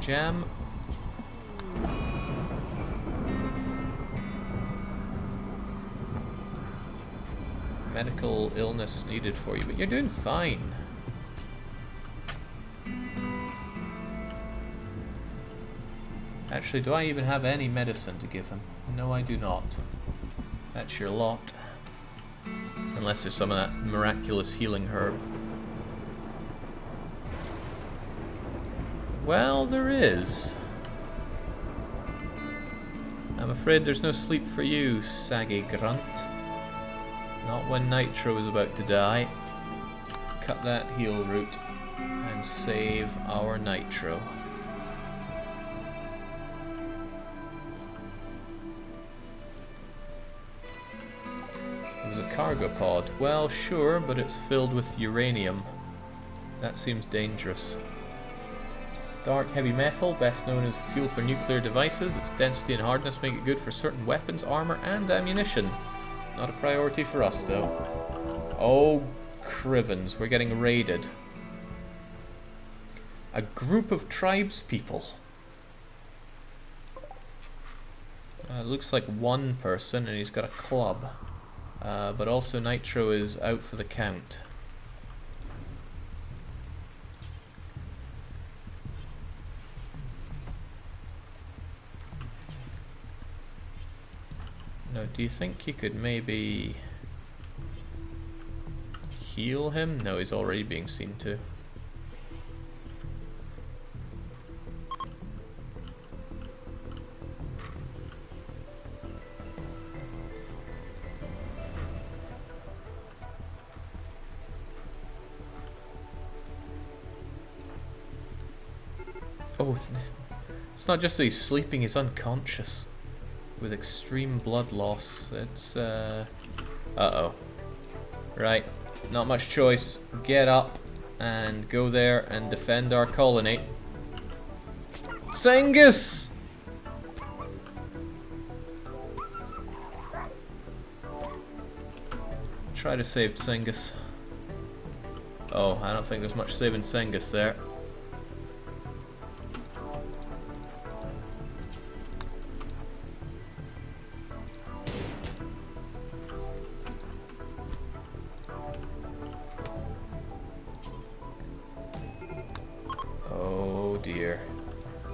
Jam. Medical illness needed for you, but you're doing fine. Actually, do I even have any medicine to give him? No, I do not. That's your lot. Unless there's some of that miraculous healing herb. Well, there is. I'm afraid there's no sleep for you, saggy grunt. Not when Nitro is about to die. Cut that heal route and save our Nitro. It was a cargo pod. Well, sure, but it's filled with uranium. That seems dangerous. Dark heavy metal, best known as fuel for nuclear devices. Its density and hardness make it good for certain weapons, armor, and ammunition. Not a priority for us, though. Oh, Crivens, we're getting raided. A group of tribespeople. Looks like one person, and he's got a club. But also Nitro is out for the count. Now, do you think you could maybe heal him? No, he's already being seen to. Oh, it's not just that he's sleeping, he's unconscious. With extreme blood loss. It's, uh-oh. Right, not much choice. Get up and go there and defend our colony. Sengus! Try to save Sengus. Oh, I don't think there's much saving Sengus there.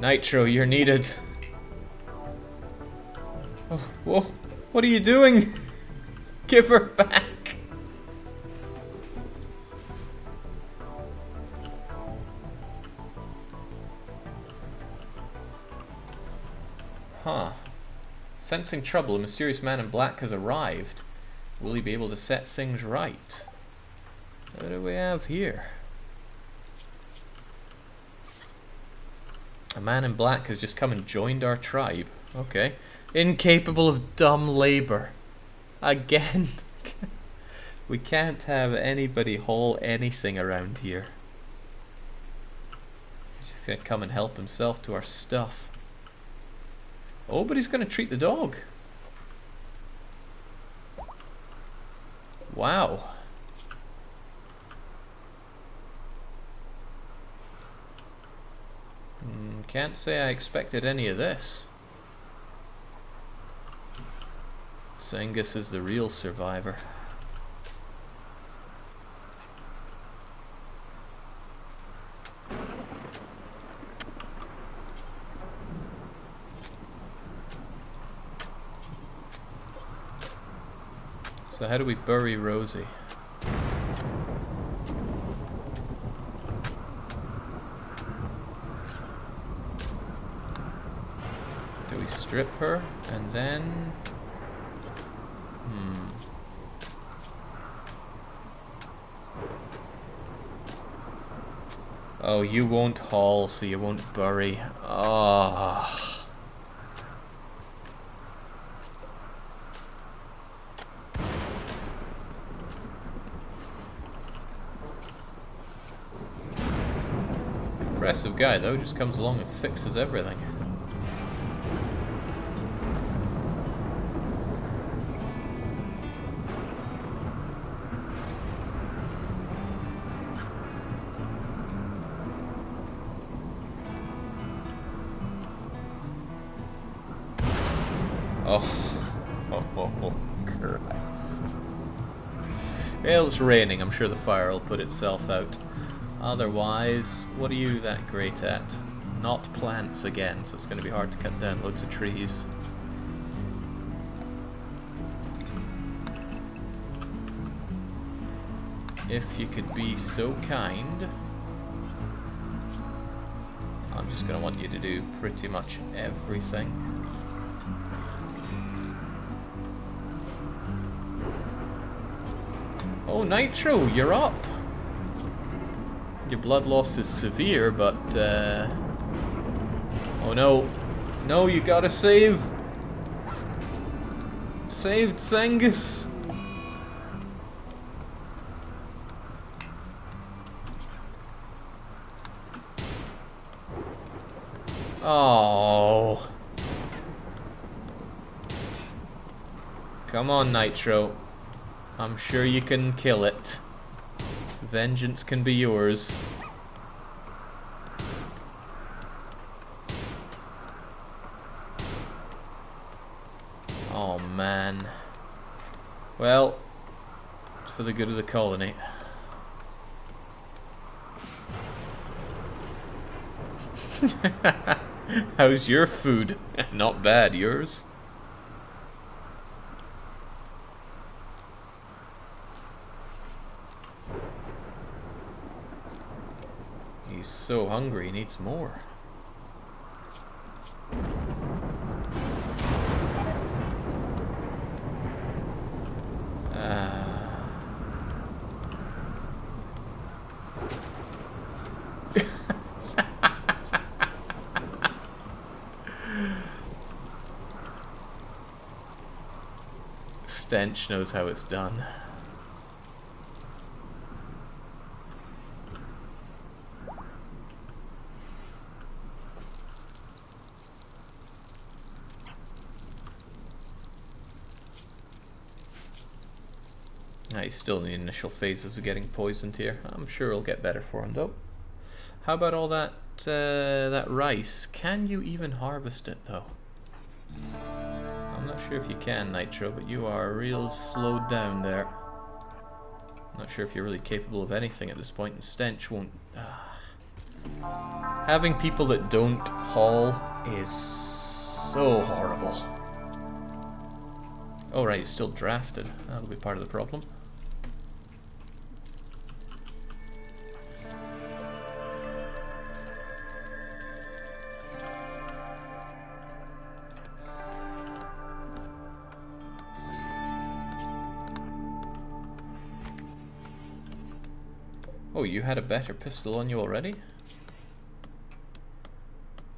Nitro, you're needed. Oh, whoa, what are you doing? Give her back. Huh. Sensing trouble, a mysterious man in black has arrived. Will he be able to set things right? What do we have here? A man in black has just come and joined our tribe. Okay. Incapable of dumb labor. Again. We can't have anybody haul anything around here. He's just gonna come and help himself to our stuff. Oh, but he's gonna treat the dog. Wow. Can't say I expected any of this. Sengus is the real survivor. So how do we bury Rosie? Strip her, and then... Oh, you won't haul, so you won't bury. Ah. Impressive guy, though, just comes along and fixes everything. Oh, Christ. Well, it's raining. I'm sure the fire will put itself out. Otherwise, what are you that great at? Not plants again, so it's going to be hard to cut down loads of trees. If you could be so kind, I'm just going to want you to do pretty much everything. Oh, Nitro, you're up! Your blood loss is severe, but oh no. No, you gotta save! Saved Sengus! Oh. Come on, Nitro. I'm sure you can kill it. Vengeance can be yours. Oh man. Well, it's for the good of the colony. How's your food? Not bad, yours? He's so hungry, he needs more. Stench knows how it's done. He's still in the initial phases of getting poisoned here. I'm sure it'll get better for him though. How about all that that rice? Can you even harvest it though? I'm not sure if you can, Nitro, but you are real slowed down there. I'm not sure if you're really capable of anything at this point, and Stench won't... Having people that don't haul is so horrible. Oh right, he's still drafted. That'll be part of the problem. Oh, you had a better pistol on you already?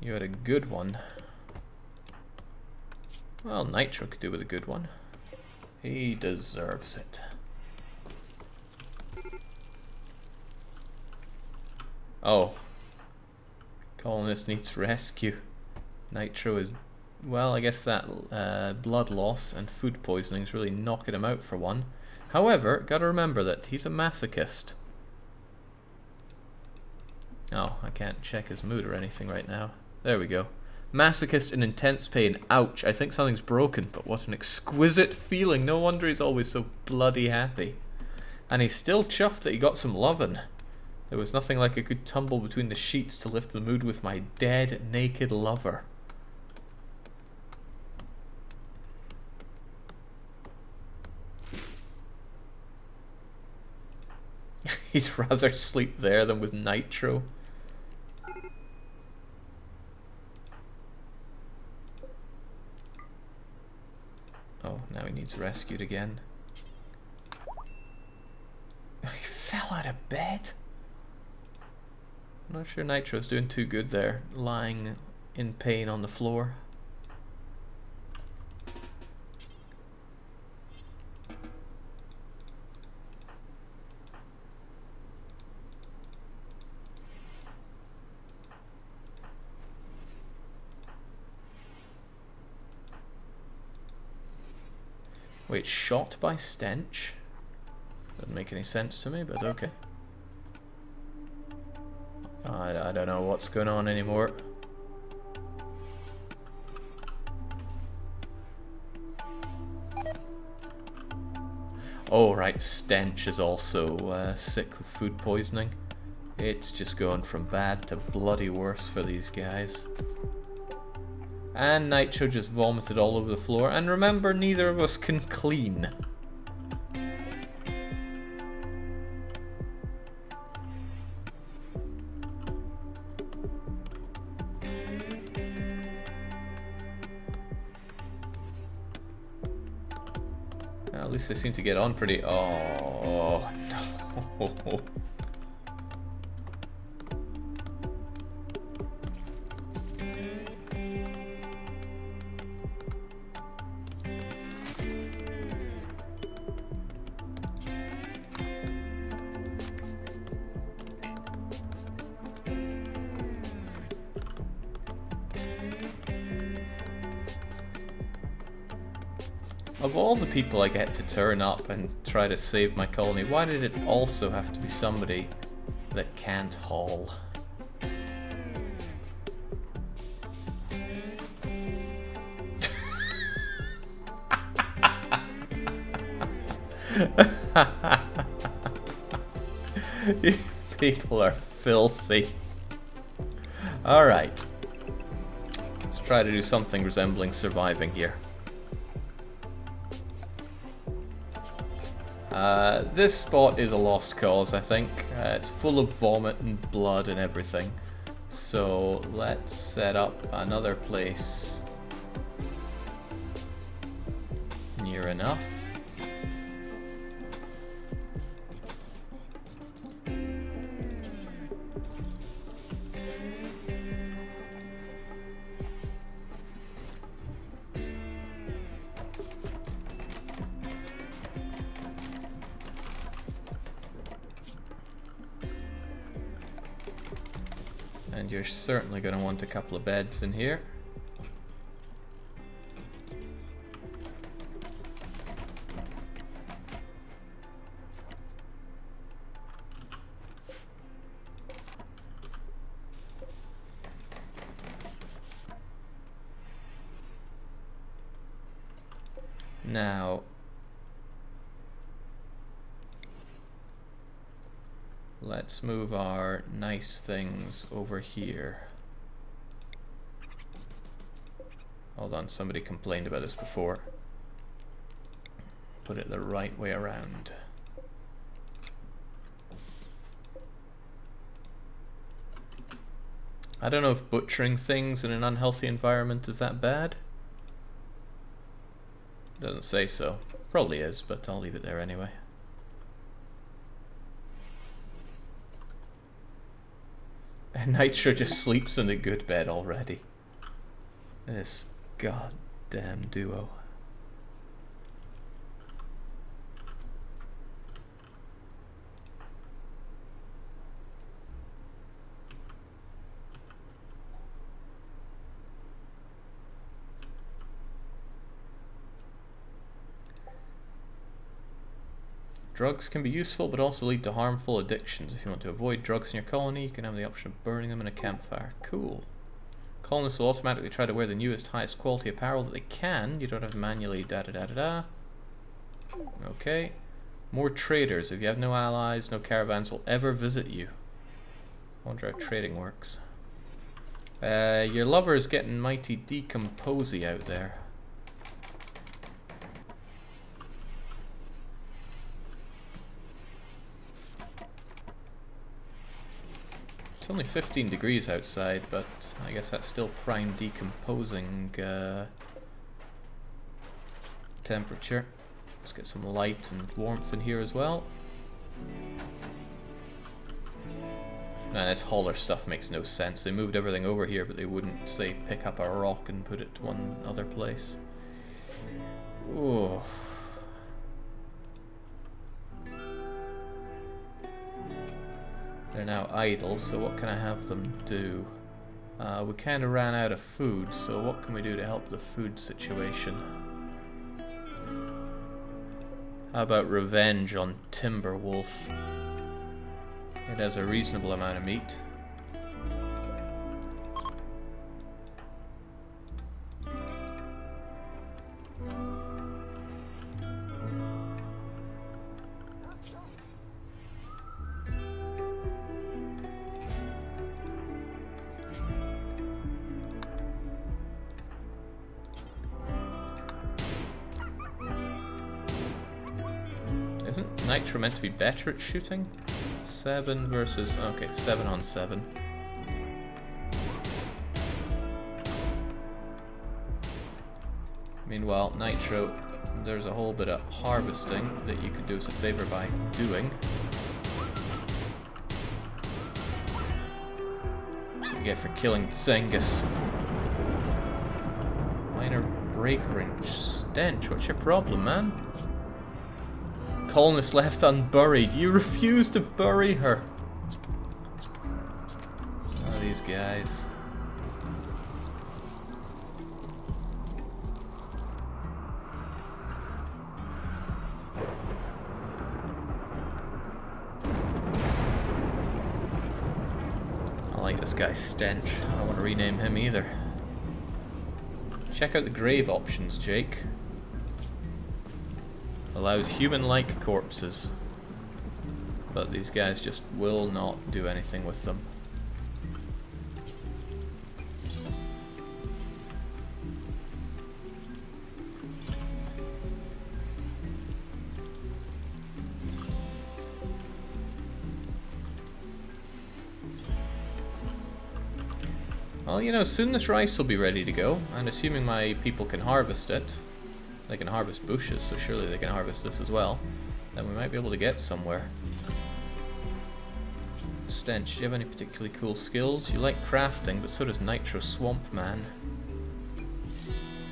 You had a good one. Well, Nitro could do with a good one. He deserves it. Oh. Colonist needs rescue. Nitro is... Well, I guess that blood loss and food poisoning is really knocking him out for one. However, gotta remember that he's a masochist. Oh, I can't check his mood or anything right now. There we go. Masochist in intense pain. Ouch, I think something's broken, but what an exquisite feeling. No wonder he's always so bloody happy. And he's still chuffed that he got some lovin'. There was nothing like a good tumble between the sheets to lift the mood with my dead, naked lover. He'd rather sleep there than with Nitro. Oh, now he needs rescued again. He fell out of bed? I'm not sure Nitro's doing too good there, lying in pain on the floor. Wait, shot by Stench? Doesn't make any sense to me, but okay. I don't know what's going on anymore. Oh right, Stench is also sick with food poisoning. It's just going from bad to bloody worse for these guys. And Nitro just vomited all over the floor. And remember, neither of us can clean. Well, at least they seem to get on pretty... Oh, no. Of all the people I get to turn up and try to save my colony, why did it also have to be somebody that can't haul? You people are filthy. Alright. Let's try to do something resembling surviving here. This spot is a lost cause, I think. It's full of vomit and blood and everything. So let's set up another place near enough. And you're certainly going to want a couple of beds in here. Now, let's move our nice things over here. Hold on, somebody complained about this before. Put it the right way around. I don't know if butchering things in an unhealthy environment is that bad. Doesn't say so. Probably is, but I'll leave it there anyway. And Nitro just sleeps in a good bed already. This goddamn duo. Drugs can be useful, but also lead to harmful addictions. If you want to avoid drugs in your colony, you can have the option of burning them in a campfire. Cool. Colonists will automatically try to wear the newest, highest quality apparel that they can. You don't have to manually da-da-da-da-da. Okay. More traders. If you have no allies, no caravans will ever visit you. I wonder how trading works. Your lover is getting mighty decomposy out there. It's only 15 degrees outside, but I guess that's still prime decomposing temperature. Let's get some light and warmth in here as well. Man, this hauler stuff makes no sense. They moved everything over here, but they wouldn't, say, pick up a rock and put it to one other place. Ooh. They're now idle, so what can I have them do? We kind of ran out of food, so what can we do to help the food situation? How about revenge on Timberwolf? It has a reasonable amount of meat. Isn't Nitro meant to be better at shooting? 7 versus... okay, 7 on 7. Meanwhile, Nitro, there's a whole bit of harvesting that you could do us a favor by doing. That's what you get for killing Zengus. Minor break wrench. Stench, what's your problem, man? Colonist left unburied. You refuse to bury her. Oh, these guys. I like this guy Stench. I don't want to rename him either. Check out the grave options, Jake. Allows human-like corpses. But these guys just will not do anything with them. Well, you know, soon this rice will be ready to go, and assuming my people can harvest it, they can harvest bushes, so surely they can harvest this as well, then we might be able to get somewhere. Stench, do you have any particularly cool skills? You like crafting, but so does Nitro Swamp Man.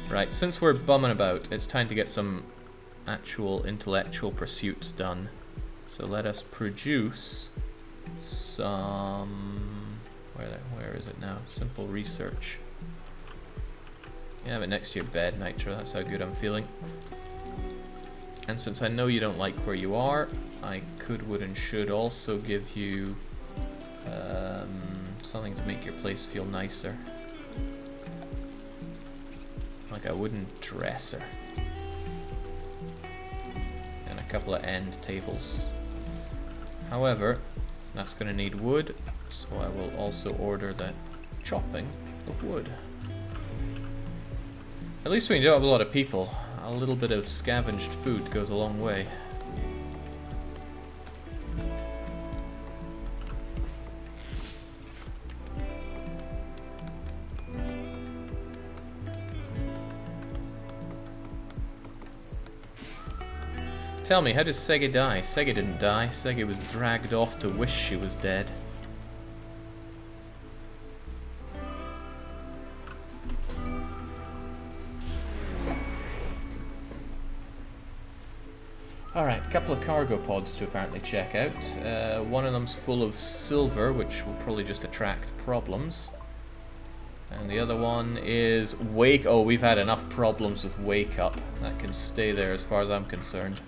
Right, since we're bumming about, it's time to get some actual intellectual pursuits done. So let us produce some... Where is it now? Simple research. Yeah, but next to your bed, Nitro, that's how good I'm feeling. And since I know you don't like where you are, I could, would, and should also give you something to make your place feel nicer. Like a wooden dresser. And a couple of end tables. However, that's going to need wood, so I will also order the chopping of wood. At least when you don't have a lot of people, a little bit of scavenged food goes a long way. Tell me, how did Sega die? Sega didn't die. Sega was dragged off to wish she was dead. Alright, a couple of cargo pods to apparently check out. One of them's full of silver, which will probably just attract problems. And the other one is wake... oh, we've had enough problems with wake up. That can stay there as far as I'm concerned.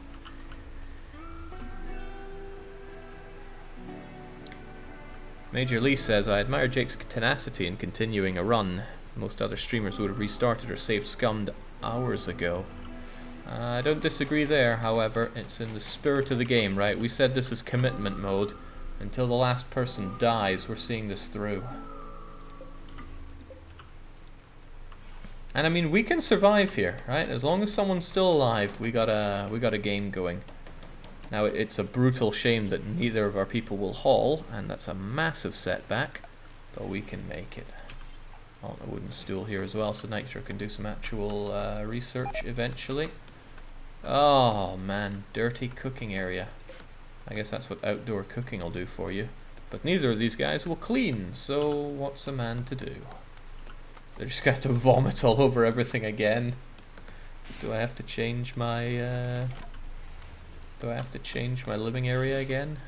Major Lee says, I admire Jake's tenacity in continuing a run. Most other streamers would have restarted or saved scummed hours ago. I don't disagree there, however. It's in the spirit of the game, right? We said this is commitment mode. Until the last person dies, we're seeing this through. And I mean, we can survive here, right? As long as someone's still alive, we got a game going. Now, it's a brutal shame that neither of our people will haul, and that's a massive setback, but we can make it. On a wooden stool here as well, so Nitro can do some actual research eventually. Oh man, dirty cooking area. I guess that's what outdoor cooking will do for you. But neither of these guys will clean, so what's a man to do? They're just going to have to vomit all over everything again. Do I have to change my... do I have to change my living area again?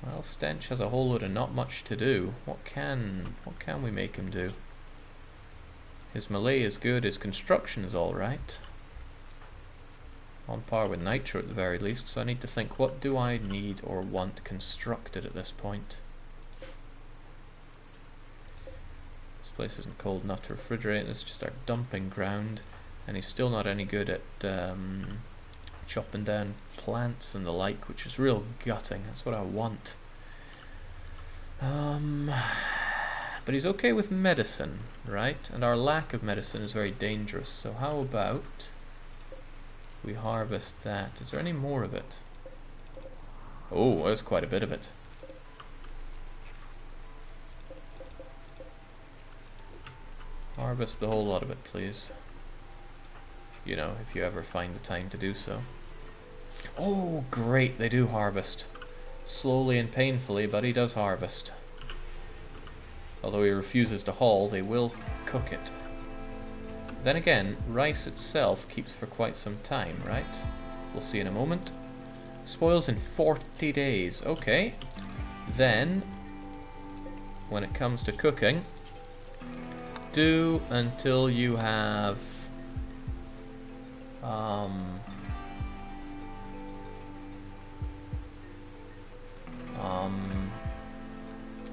Well, Stench has a whole load of not much to do. What can we make him do? His melee is good, his construction is alright. On par with Nitro at the very least, so I need to think, what do I need or want constructed at this point? This place isn't cold enough to refrigerate, it's just our dumping ground, and he's still not any good at chopping down plants and the like, which is real gutting. That's what I want. But he's okay with medicine, right? And our lack of medicine is very dangerous. So how about we harvest that? Is there any more of it? Oh, there's quite a bit of it. Harvest the whole lot of it, please. You know, if you ever find the time to do so. Oh, great, they do harvest. Slowly and painfully, but he does harvest. Although he refuses to haul, they will cook it. Then again, rice itself keeps for quite some time, right? We'll see in a moment. Spoils in 40 days. Okay. Then, when it comes to cooking, do until you have...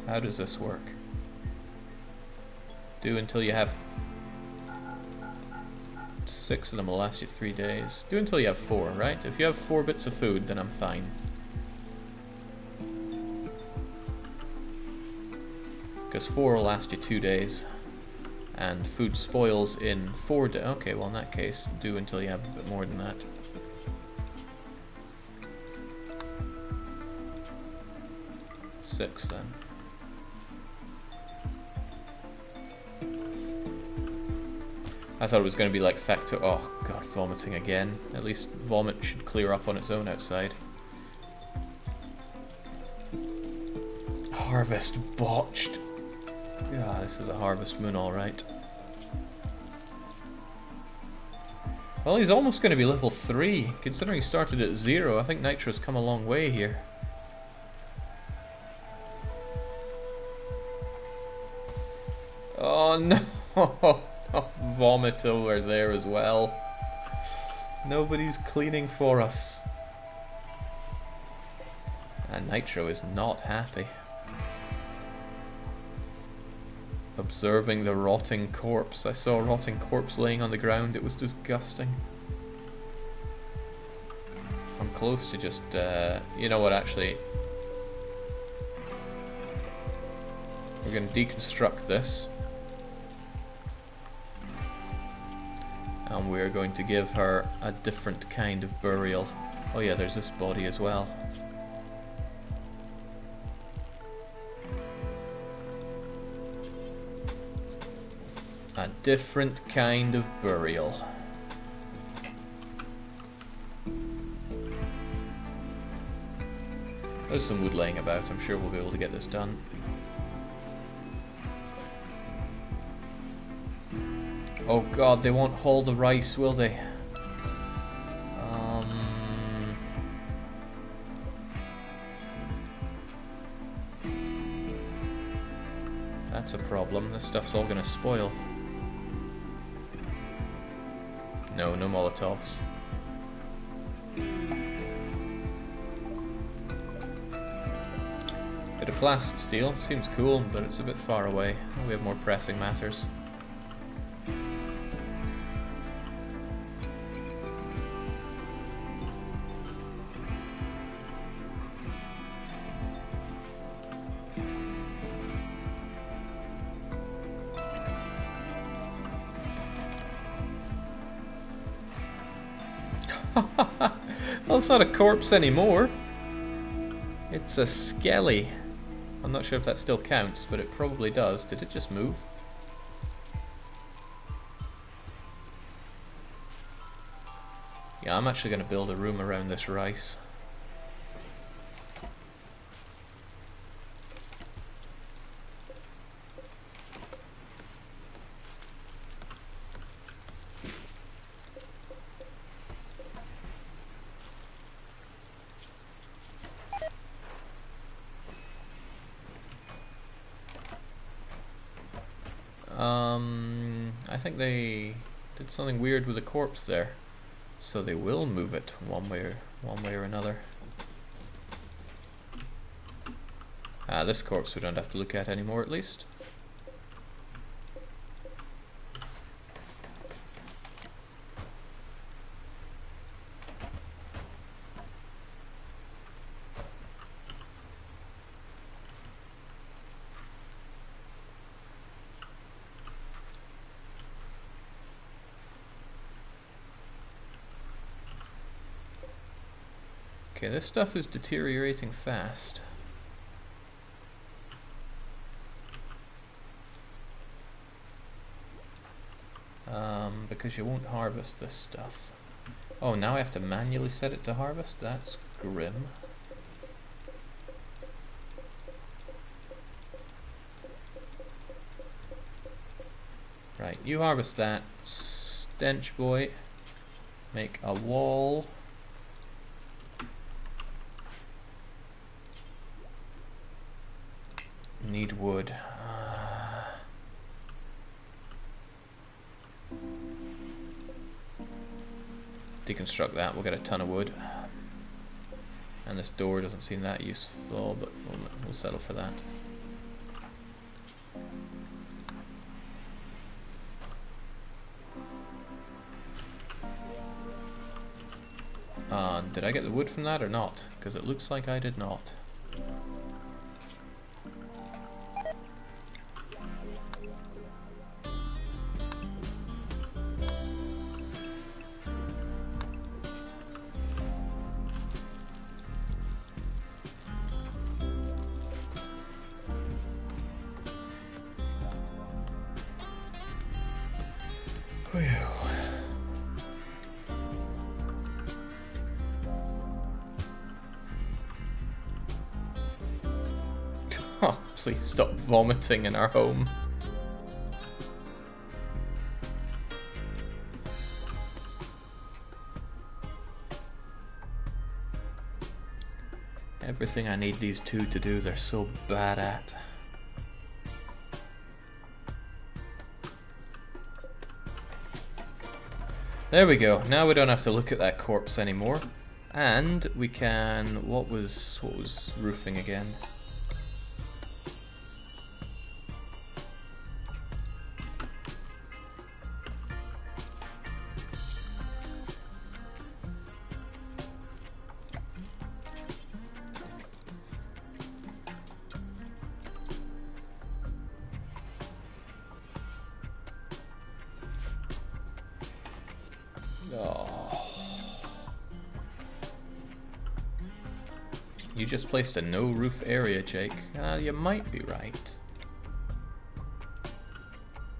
how does this work? Do until you have 6 of them will last you 3 days. Do until you have 4, right? If you have 4 bits of food, then I'm fine. Because 4 will last you 2 days. And food spoils in 4 days. Okay, well in that case, do until you have a bit more than that. Six then. I thought it was going to be like factor. Oh god, vomiting again. At least vomit should clear up on its own outside. Harvest botched. Yeah, this is a harvest moon, alright. Well, he's almost going to be level 3. Considering he started at 0, I think Nitro's come a long way here. Oh no! Vomit over there as well. Nobody's cleaning for us. And Nitro is not happy. Observing the rotting corpse. I saw a rotting corpse laying on the ground. It was disgusting. I'm close to just, you know what, actually. We're going to deconstruct this. And we're going to give her a different kind of burial. Oh yeah, there's this body as well. A different kind of burial. There's some wood laying about. I'm sure we'll be able to get this done. Oh god, they won't haul the rice, will they? That's a problem. This stuff's all gonna spoil. No, no Molotovs. Bit of plast steel. Seems cool, but it's a bit far away. We have more pressing matters. Well, it's not a corpse anymore. It's a skelly. I'm not sure if that still counts, but it probably does. Did it just move? Yeah, I'm actually going to build a room around this rice. I think they did something weird with the corpse there, so they will move it one way or another. This corpse we don't have to look at anymore, at least. Okay, this stuff is deteriorating fast. Because you won't harvest this stuff. Oh, now I have to manually set it to harvest? That's grim. Right, you harvest that. Stench boy. Make a wall. Need wood. Deconstruct that, we'll get a ton of wood. And this door doesn't seem that useful, but we'll settle for that. Did I get the wood from that or not? Because it looks like I did not. Oh, please stop vomiting in our home. Everything I need these two to do, they're so bad at. There we go. Now we don't have to look at that corpse anymore. And we can... What was roofing again? You just placed a no roof area, Jake. You might be right.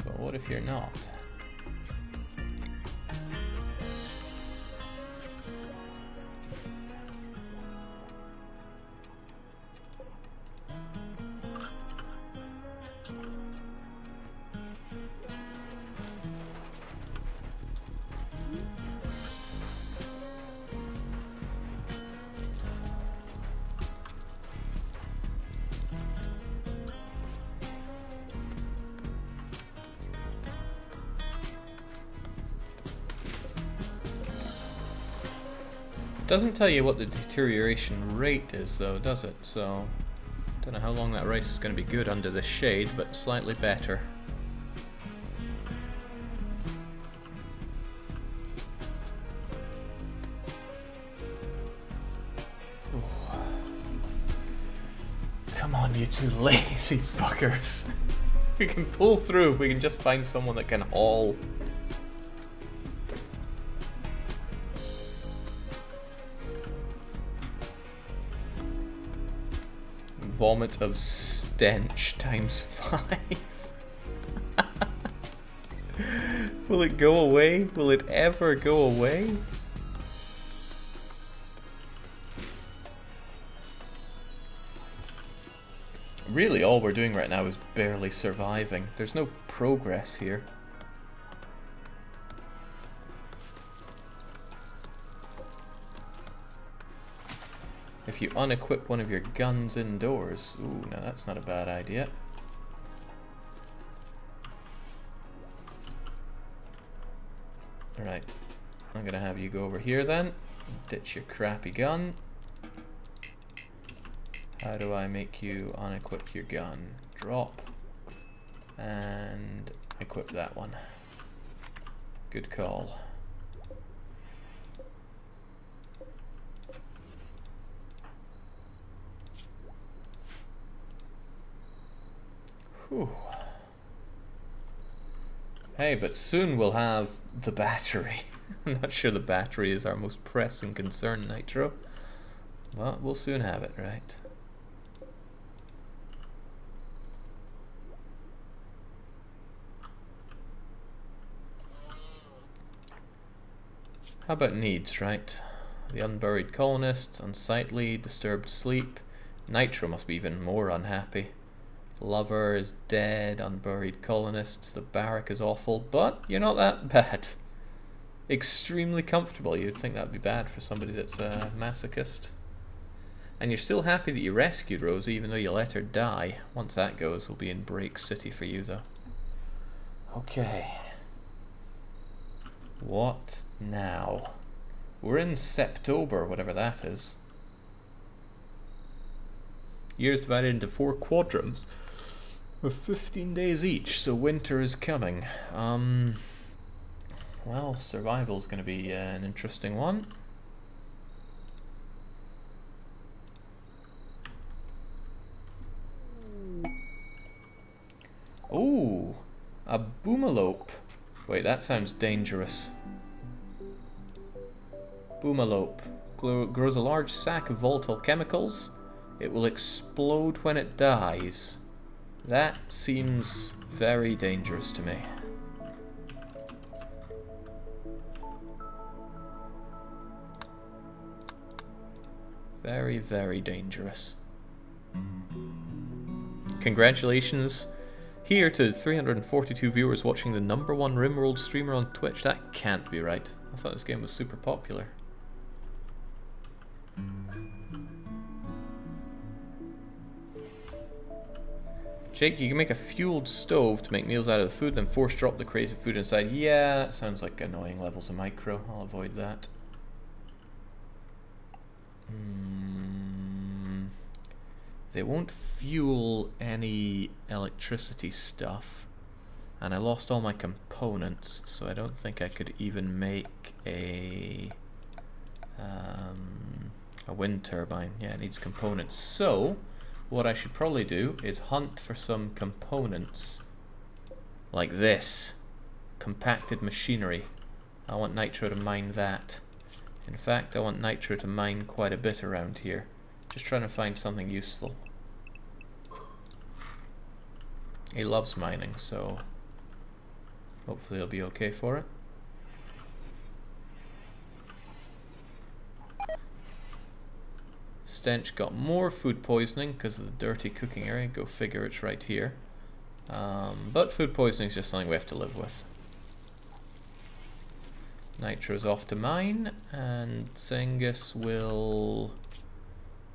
But what if you're not? Doesn't tell you what the deterioration rate is though, does it? So, don't know how long that rice is going to be good under the shade, but slightly better. Ooh. Come on, you two lazy buggers. We can pull through if we can just find someone that can haul. Vomit of stench times 5. Will it go away? Will it ever go away? Really, all we're doing right now is barely surviving. There's no progress here. If you unequip one of your guns indoors, ooh, now that's not a bad idea. Right, I'm gonna have you go over here then. Ditch your crappy gun. How do I make you unequip your gun? Drop. And equip that one. Good call. Whew. Hey, but soon we'll have the battery. I'm not sure the battery is our most pressing concern, Nitro. Well, we'll soon have it, right? How about needs, right? The unburied colonists, unsightly, disturbed sleep. Nitro must be even more unhappy. Lover is dead, unburied colonists, the barrack is awful, but you're not that bad. Extremely comfortable. You'd think that would be bad for somebody that's a masochist. And you're still happy that you rescued Rosie, even though you let her die. Once that goes, we'll be in Break City for you, though. Okay. What now? We're in Septober, whatever that is. Years divided into 4 quadrants with 15 days each, so winter is coming. Well, survival's going to be an interesting one. Ooh, a boomalope. Wait, that sounds dangerous. Boomalope. Grows a large sack of volatile chemicals. It will explode when it dies. That seems very dangerous to me. Very, very dangerous. Congratulations here to 342 viewers watching the #1 Rimworld streamer on Twitch. That can't be right. I thought this game was super popular. Jake, you can make a fueled stove to make meals out of the food, then force drop the created food inside. Yeah, that sounds like annoying levels of micro. I'll avoid that. They won't fuel any electricity stuff. And I lost all my components, so I don't think I could even make a wind turbine. Yeah, it needs components. So what I should probably do is hunt for some components like this. Compacted machinery. I want Nitro to mine that. In fact, I want Nitro to mine quite a bit around here. Just trying to find something useful. He loves mining, so hopefully he'll be okay for it. Stench got more food poisoning because of the dirty cooking area. Go figure, it's right here. But food poisoning is just something we have to live with. Nitro's off to mine, and Zengus will...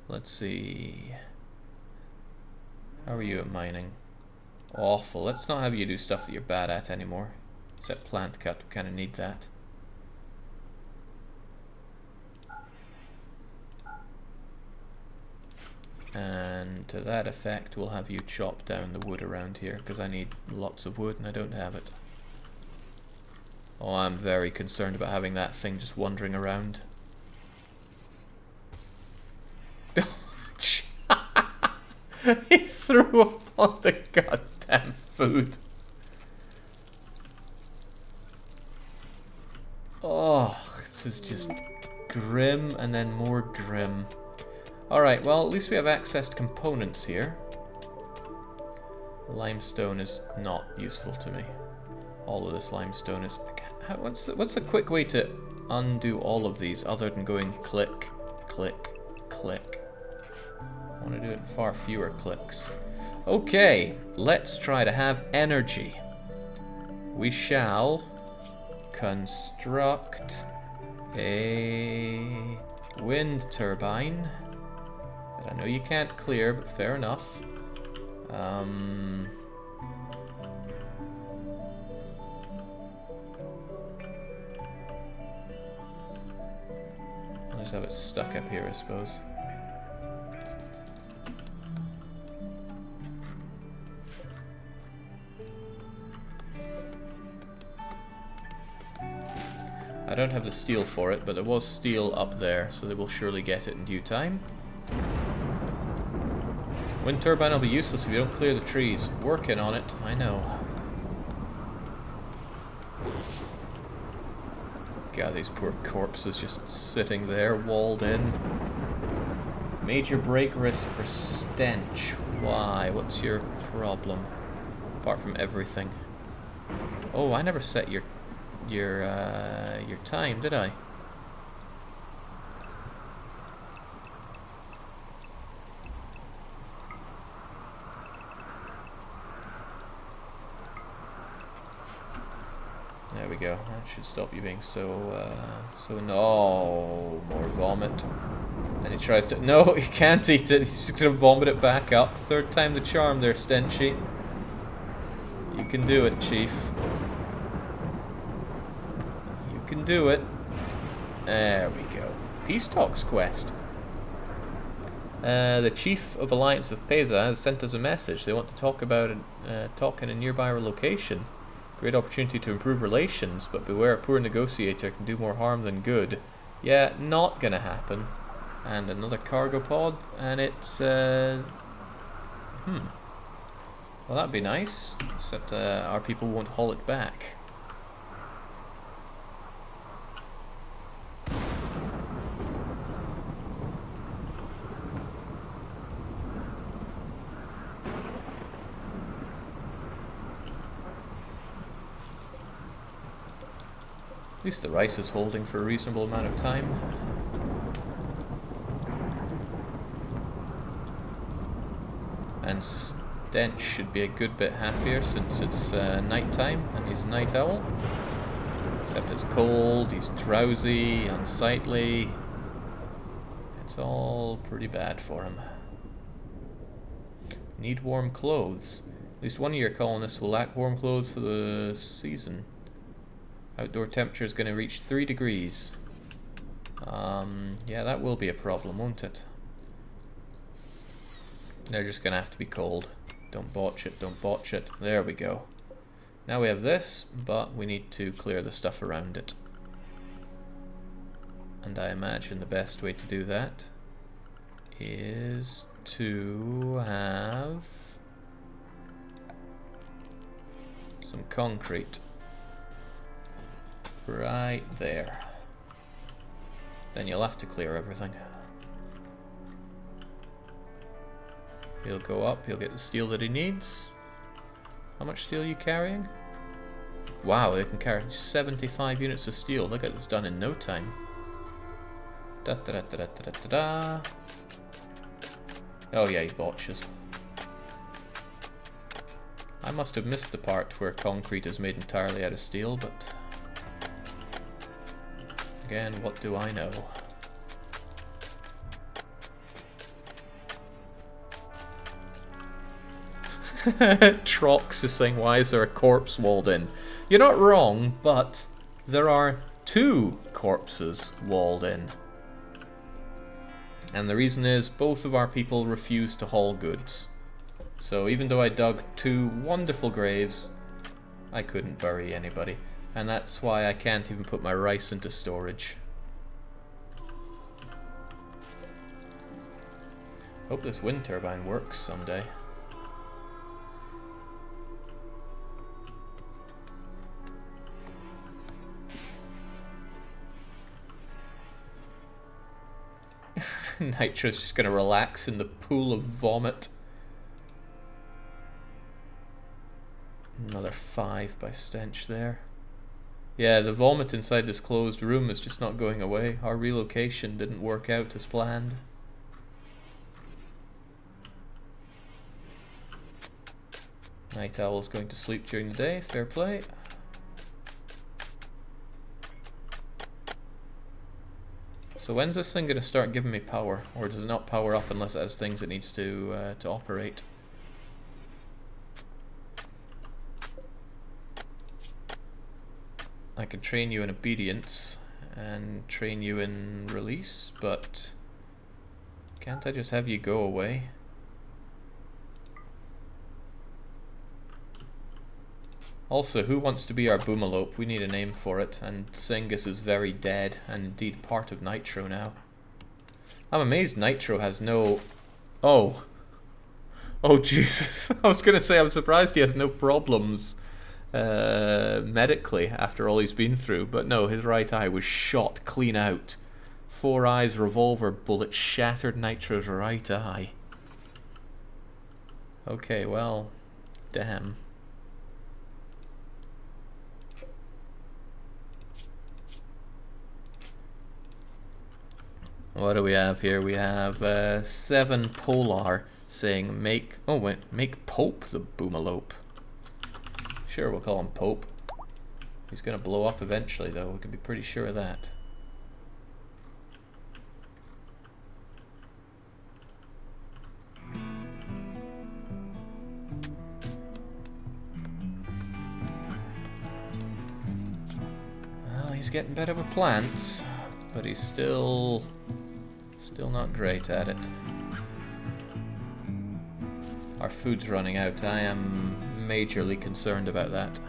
Let's see... How are you at mining? Awful. Let's not have you do stuff that you're bad at anymore. Except plant cut, we kind of need that. And to that effect, we'll have you chop down the wood around here, because I need lots of wood and I don't have it. Oh, I'm very concerned about having that thing just wandering around. He threw up on the goddamn food. Oh, this is just grim and then more grim. Alright, well, at least we have access to components here. Limestone is not useful to me. All of this limestone is... What's the quick way to undo all of these other than going click, click, click? I want to do it in far fewer clicks. Okay, let's try to have energy. We shall construct a wind turbine. I know you can't clear, but fair enough. I'll just have it stuck up here, I suppose. I don't have the steel for it, but there was steel up there, so they will surely get it in due time. Wind turbine will be useless if you don't clear the trees. Working on it, I know. God, these poor corpses just sitting there, walled in. Major break risk for stench. Why? What's your problem? Apart from everything. Oh, I never set your time, did I? There we go. That should stop you being so no more vomit. And he tries to no, he can't eat it. He's just gonna vomit it back up. Third time the charm there, Stenchy. You can do it, Chief. You can do it. There we go. Peace Talks quest. The Chief of Alliance of Pesa has sent us a message. They want to talk about talk in a nearby location. Great opportunity to improve relations, but beware, a poor negotiator can do more harm than good. Yeah, not gonna happen. And another cargo pod, and it's well, that'd be nice, except our people won't haul it back. At least the rice is holding for a reasonable amount of time. And Stench should be a good bit happier since it's night time and he's a night owl. Except it's cold, he's drowsy, unsightly. It's all pretty bad for him. Need warm clothes. At least one of your colonists will lack warm clothes for the season. Outdoor temperature is going to reach 3 degrees. Yeah, that will be a problem, won't it? They're just going to have to be cold. Don't botch it, don't botch it. There we go. Now we have this, but we need to clear the stuff around it. And I imagine the best way to do that is to have some concrete right there. Then you'll have to clear everything. He'll go up, he'll get the steel that he needs. How much steel are you carrying? Wow, they can carry 75 units of steel. Look at this, done in no time. Da da da da da da da da. Oh yeah, he botches. I must have missed the part where concrete is made entirely out of steel, but again, what do I know? Trox is saying, why is there a corpse walled in? You're not wrong, but there are 2 corpses walled in. And the reason is, both of our people refuse to haul goods. So even though I dug 2 wonderful graves, I couldn't bury anybody. And that's why I can't even put my rice into storage. Hope this wind turbine works someday. Nitro's just gonna relax in the pool of vomit. Another 5 by Stench there. Yeah, the vomit inside this closed room is just not going away. Our relocation didn't work out as planned. Night Owl's going to sleep during the day, fair play. So when's this thing going to start giving me power? Or does it not power up unless it has things it needs to operate? I can train you in obedience and train you in release, but can't I just have you go away? Also, who wants to be our boomalope? We need a name for it, and Singus is very dead, and indeed part of Nitro now. I'm amazed Nitro has no... Oh. Oh, Jesus. I was going to say I'm surprised he has no problems medically after all he's been through, but no, his right eye was shot clean out 4 eyes revolver bullet shattered Nitro's right eye. Okay, well, damn. What do we have here? We have 7 Polar saying make... Oh wait, make Pope the Boomalope. Sure, we'll call him Pope. He's gonna blow up eventually though, we can be pretty sure of that. Well, he's getting better with plants, but he's still not great at it. Our food's running out. I am majorly concerned about that.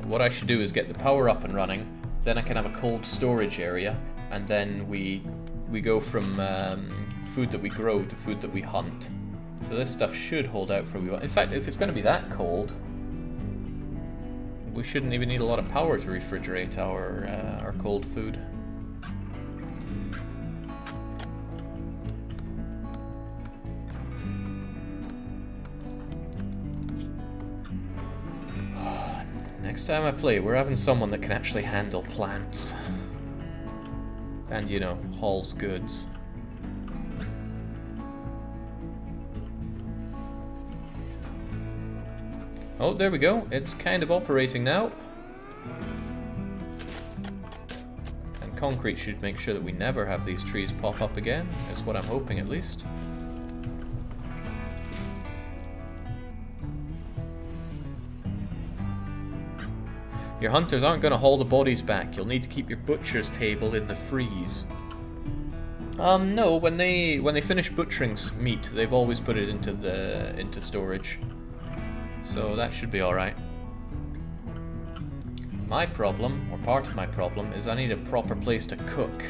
What I should do is get the power up and running, then I can have a cold storage area, and then we go from food that we grow to food that we hunt. So this stuff should hold out for a wee while. In fact, if it's going to be that cold, we shouldn't even need a lot of power to refrigerate our cold food. Next time I play, we're having someone that can actually handle plants. And, you know, hauls goods. Oh, there we go. It's kind of operating now. And concrete should make sure that we never have these trees pop up again, is what I'm hoping at least. Your hunters aren't going to haul the bodies back. You'll need to keep your butcher's table in the freeze. No, when they finish butchering meat, they've always put it into storage. So that should be alright. My problem, or part of my problem, is I need a proper place to cook.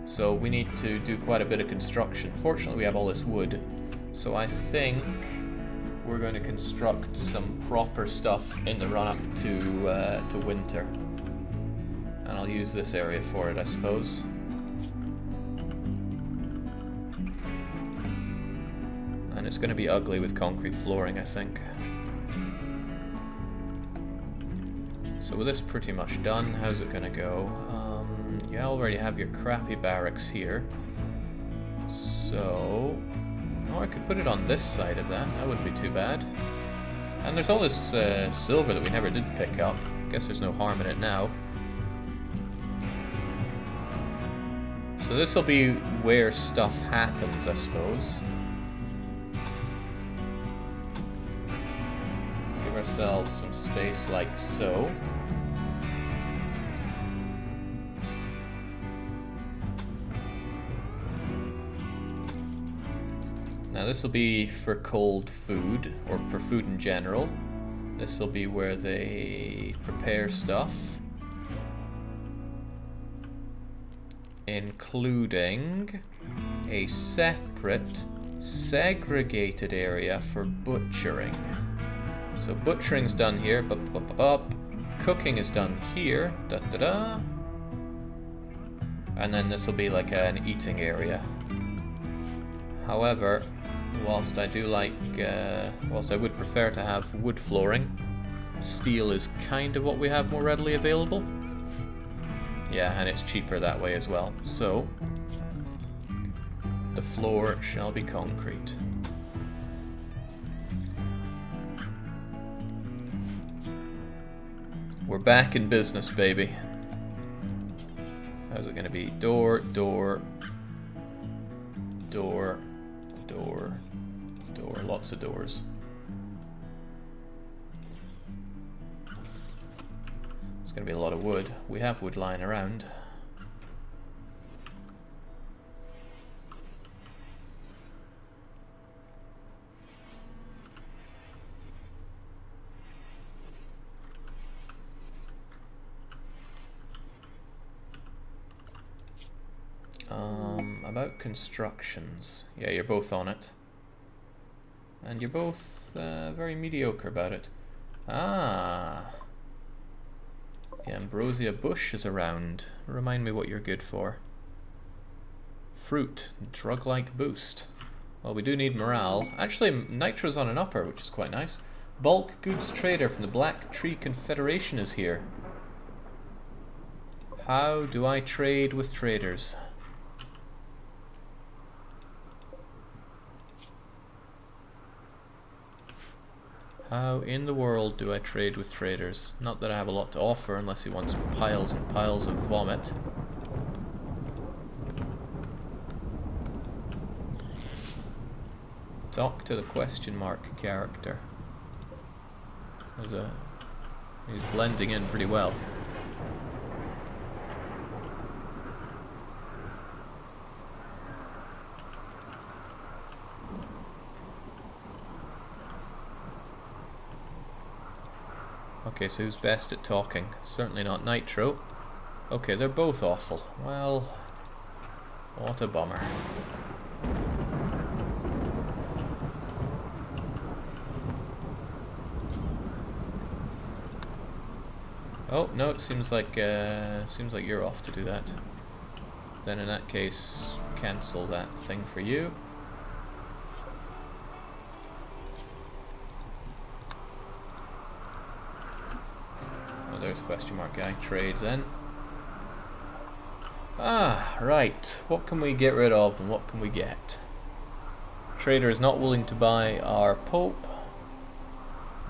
So we need to do quite a bit of construction. Fortunately, we have all this wood. So I think we're going to construct some proper stuff in the run-up to winter. And I'll use this area for it, I suppose. And it's going to be ugly with concrete flooring, I think. So with this pretty much done, how's it going to go? You already have your crappy barracks here. So... oh, I could put it on this side of that. That wouldn't be too bad. And there's all this silver that we never did pick up. Guess there's no harm in it now. So this will be where stuff happens, I suppose. Give ourselves some space like so. Now this will be for cold food, or for food in general. This will be where they prepare stuff. Including a separate, segregated area for butchering. So butchering's done here, cooking is done here, and then this will be like an eating area. However, whilst I do like, whilst I would prefer to have wood flooring, steel is kind of what we have more readily available. Yeah, and it's cheaper that way as well. So, the floor shall be concrete. We're back in business, baby. How's it gonna be? Door, door, door, door, door. Lots of doors. It's gonna be a lot of wood. We have wood lying around. About constructions. Yeah, you're both on it. And you're both very mediocre about it. Ah. The ambrosia bush is around. Remind me what you're good for. Fruit, drug-like boost. Well, we do need morale. Actually, nitro's on an upper, which is quite nice. Bulk goods trader from the Black Tree Confederation is here. How do I trade with traders? How in the world do I trade with traders? Not that I have a lot to offer unless he wants piles and piles of vomit. Talk to the question mark character. He's blending in pretty well. Okay, so who's best at talking? Certainly not Nitro. Okay, they're both awful. Well, what a bummer. Oh no, it seems like you're off to do that. Then in that case, cancel that thing for you. Oh, there's question mark guy. Trade then. Ah, right. What can we get rid of and what can we get? Trader is not willing to buy our Pope.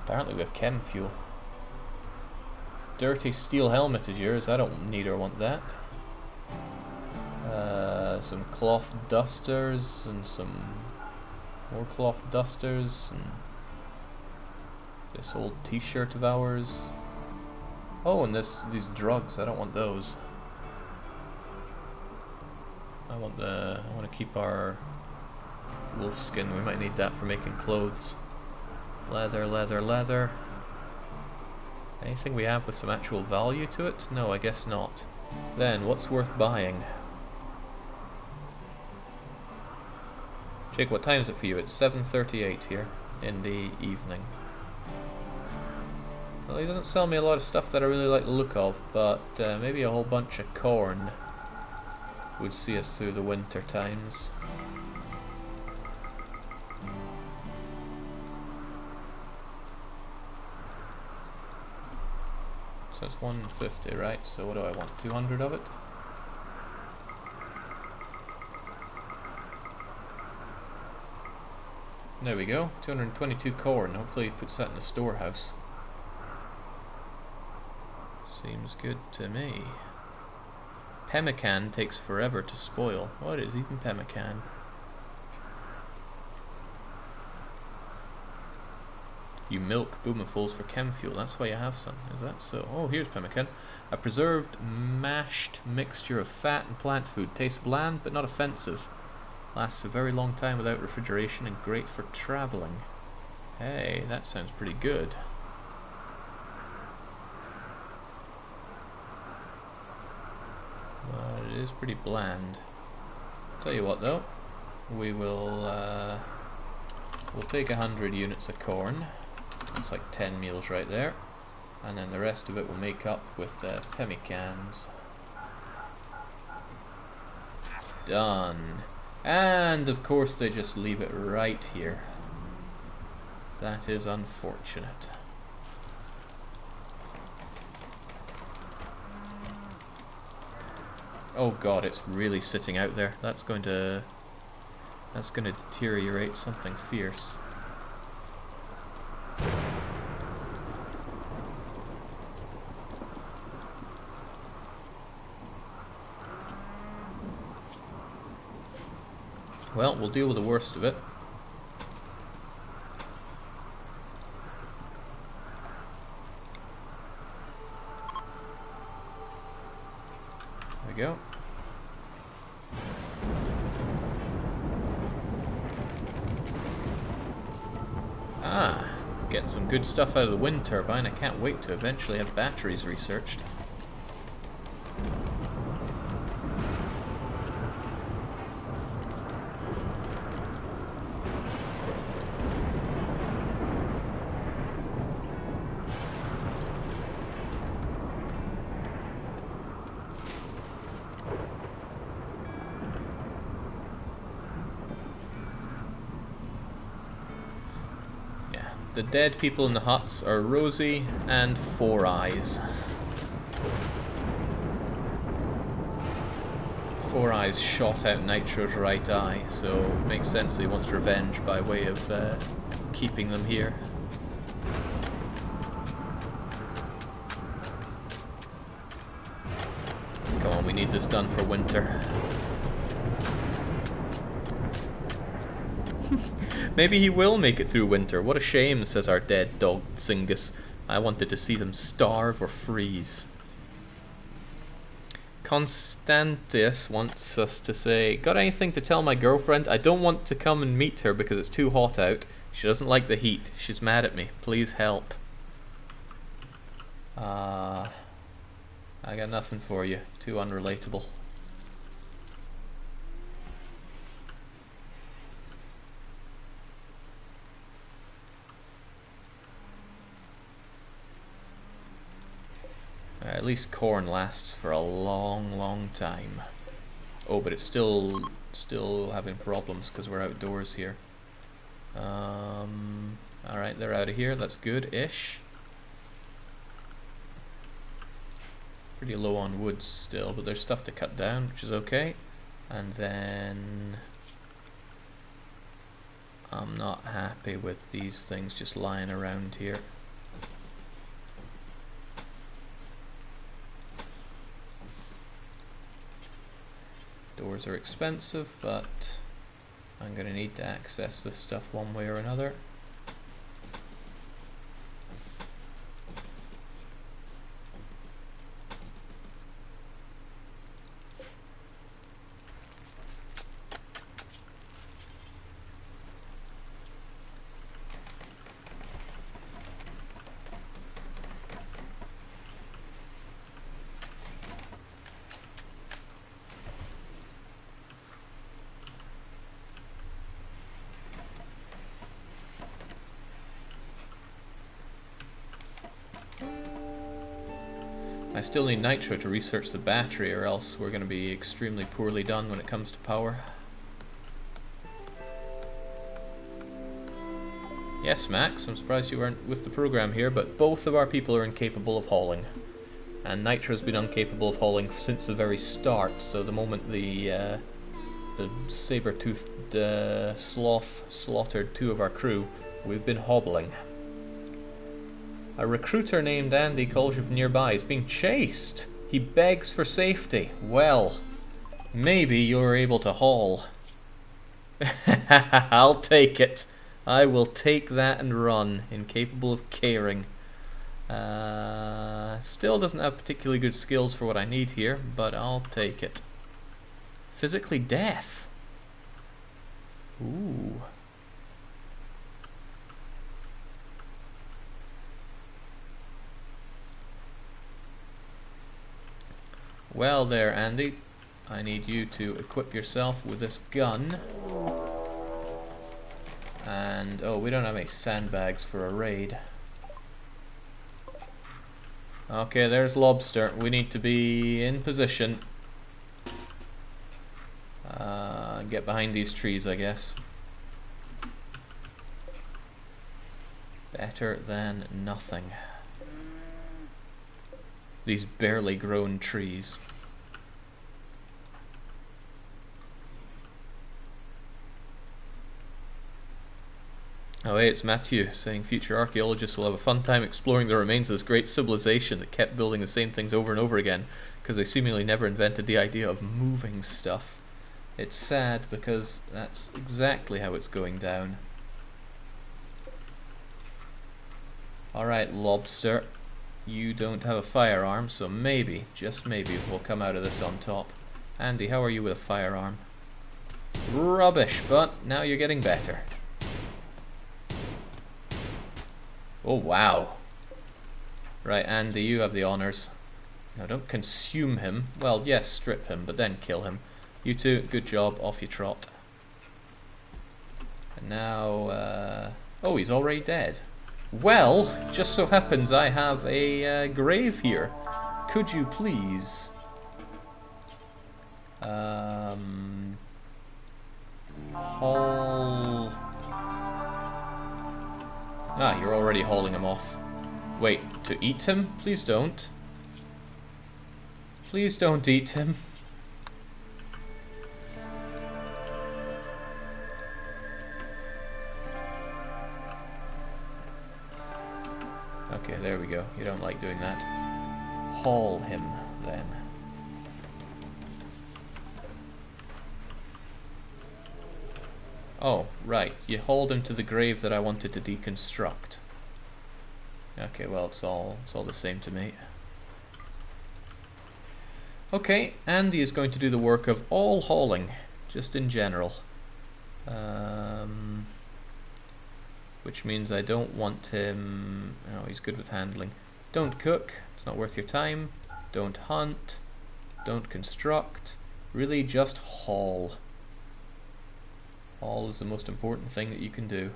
Apparently we have chem fuel. Dirty steel helmet is yours. I don't need or want that. Some cloth dusters and some more cloth dusters and this old t-shirt of ours. Oh, and these drugs. I don't want those. I want to keep our wolf skin. We might need that for making clothes. Leather, leather, leather. Anything we have with some actual value to it? No, I guess not. Then, what's worth buying? Jake, what time is it for you? It's 7:38 here in the evening. Well, he doesn't sell me a lot of stuff that I really like the look of, but maybe a whole bunch of corn would see us through the winter times. So it's 150, right? So what do I want? 200 of it? There we go. 222 corn. Hopefully he puts that in the storehouse. Seems good to me. Pemmican takes forever to spoil. What is even pemmican? You milk boomerfuls for chem fuel. That's why you have some. Is that so? Oh, here's pemmican. A preserved, mashed mixture of fat and plant food. Tastes bland, but not offensive. Lasts a very long time without refrigeration and great for traveling. Hey, that sounds pretty good. But it is pretty bland. Tell you what though, we will we'll take 100 units of corn. That's like 10 meals right there, and then the rest of it we'll make up with pemmicans. Done. And of course they just leave it right here. That is unfortunate. Oh god, it's really sitting out there. That's going to deteriorate something fierce. Well, we'll deal with the worst of it. There we go. Ah, getting some good stuff out of the wind turbine. I can't wait to eventually have batteries researched. The dead people in the huts are Rosie and Four Eyes. Four Eyes shot out Nitro's right eye, so it makes sense he wants revenge by way of keeping them here. Come on, we need this done for winter. Maybe he will make it through winter. What a shame, says our dead dog Singus. I wanted to see them starve or freeze. Constantius wants us to say, got anything to tell my girlfriend? I don't want to come and meet her because it's too hot out. She doesn't like the heat. She's mad at me. Please help. I got nothing for you. Too unrelatable. At least corn lasts for a long, long time. Oh, but it's still having problems because we're outdoors here. Alright, they're out of here. That's good-ish. Pretty low on wood still, but there's stuff to cut down, which is okay. And then I'm not happy with these things just lying around here. Doors are expensive, but I'm going to need to access this stuff one way or another. I still need Nitro to research the battery, or else we're going to be extremely poorly done when it comes to power. Yes, Max, I'm surprised you weren't with the program here, but both of our people are incapable of hauling. And Nitro's been incapable of hauling since the very start, so the moment the saber-toothed sloth slaughtered two of our crew, we've been hobbling. A recruiter named Andy calls you from nearby. He's being chased. He begs for safety. Well, maybe you're able to haul. I'll take it. I will take that and run. Incapable of caring. Still doesn't have particularly good skills for what I need here, but I'll take it. Physically deaf. Ooh. Well there, Andy. I need you to equip yourself with this gun. And, oh, we don't have any sandbags for a raid. Okay, there's Lobster. We need to be in position. Get behind these trees, I guess. Better than nothing. These barely grown trees. Oh hey, it's Matthew saying future archaeologists will have a fun time exploring the remains of this great civilization that kept building the same things over and over again because they seemingly never invented the idea of moving stuff. It's sad because that's exactly how it's going down. Alright, Lobster. You don't have a firearm, so maybe, just maybe, we'll come out of this on top. Andy, how are you with a firearm? Rubbish, but now you're getting better. Oh, wow. Right, Andy, you have the honours. Now, don't consume him. Well, yes, strip him, but then kill him. You two, good job. Off you trot. And now, oh, he's already dead. Well, just so happens I have a grave here. Could you please... haul... Ah, you're already hauling him off. Wait, to eat him? Please don't. Please don't eat him. Okay, there we go. You don't like doing that. Haul him, then. Oh, right. You hauled him to the grave that I wanted to deconstruct. Okay, well, it's all the same to me. Okay, Andy is going to do the work of all hauling, just in general. Which means I don't want him... Oh, he's good with handling. Don't cook, it's not worth your time. Don't hunt. Don't construct. Really just haul. Haul is the most important thing that you can do.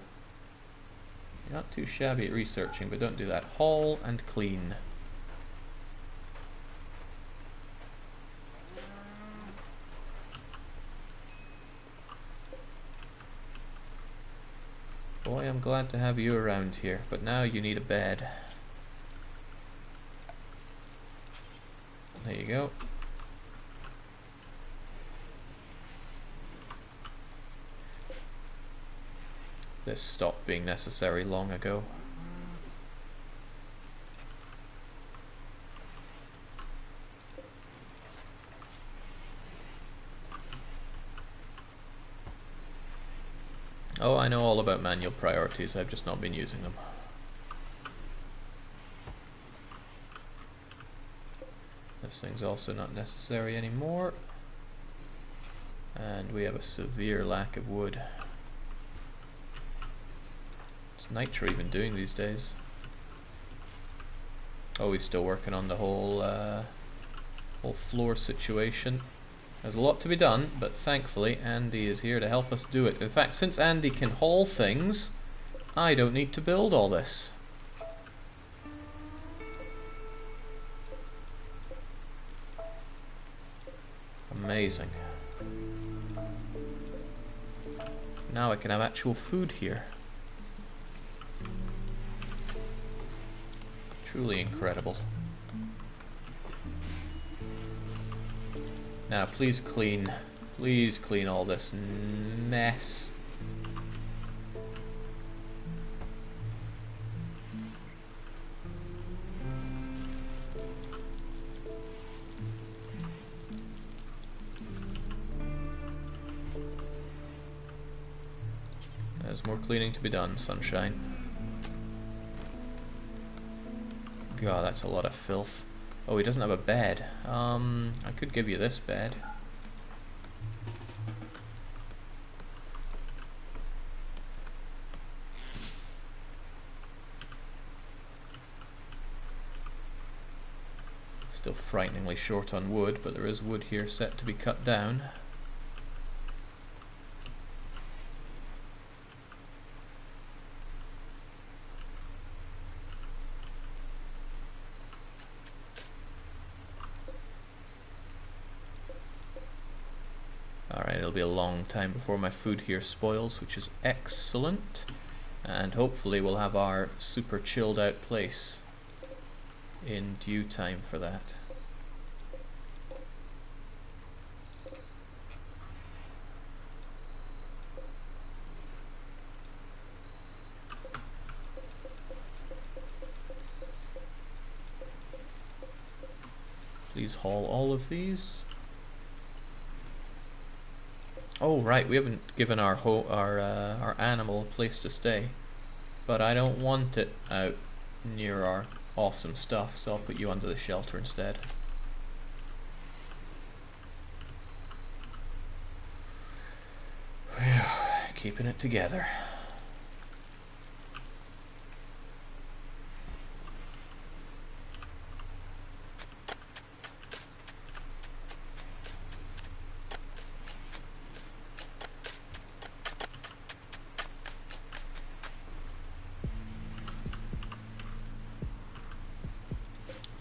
You're not too shabby at researching, but don't do that. Haul and clean. Boy, I'm glad to have you around here, but now you need a bed. There you go. This stopped being necessary long ago. Oh, I know all about manual priorities, I've just not been using them. This thing's also not necessary anymore. And we have a severe lack of wood. What's Nitro even doing these days? Oh, he's still working on the whole floor situation. There's a lot to be done, but thankfully Andy is here to help us do it. In fact, since Andy can haul things, I don't need to build all this. Amazing. Now I can have actual food here. Truly incredible. Now please clean all this mess. There's more cleaning to be done, sunshine. God, that's a lot of filth. Oh, he doesn't have a bed. I could give you this bed. Still frighteningly short on wood, but there is wood here set to be cut down. Alright, it'll be a long time before my food here spoils, which is excellent. And hopefully we'll have our super chilled out place in due time for that. Please haul all of these. Oh right, we haven't given our animal a place to stay, but I don't want it out near our awesome stuff, so I'll put you under the shelter instead. Keeping it together.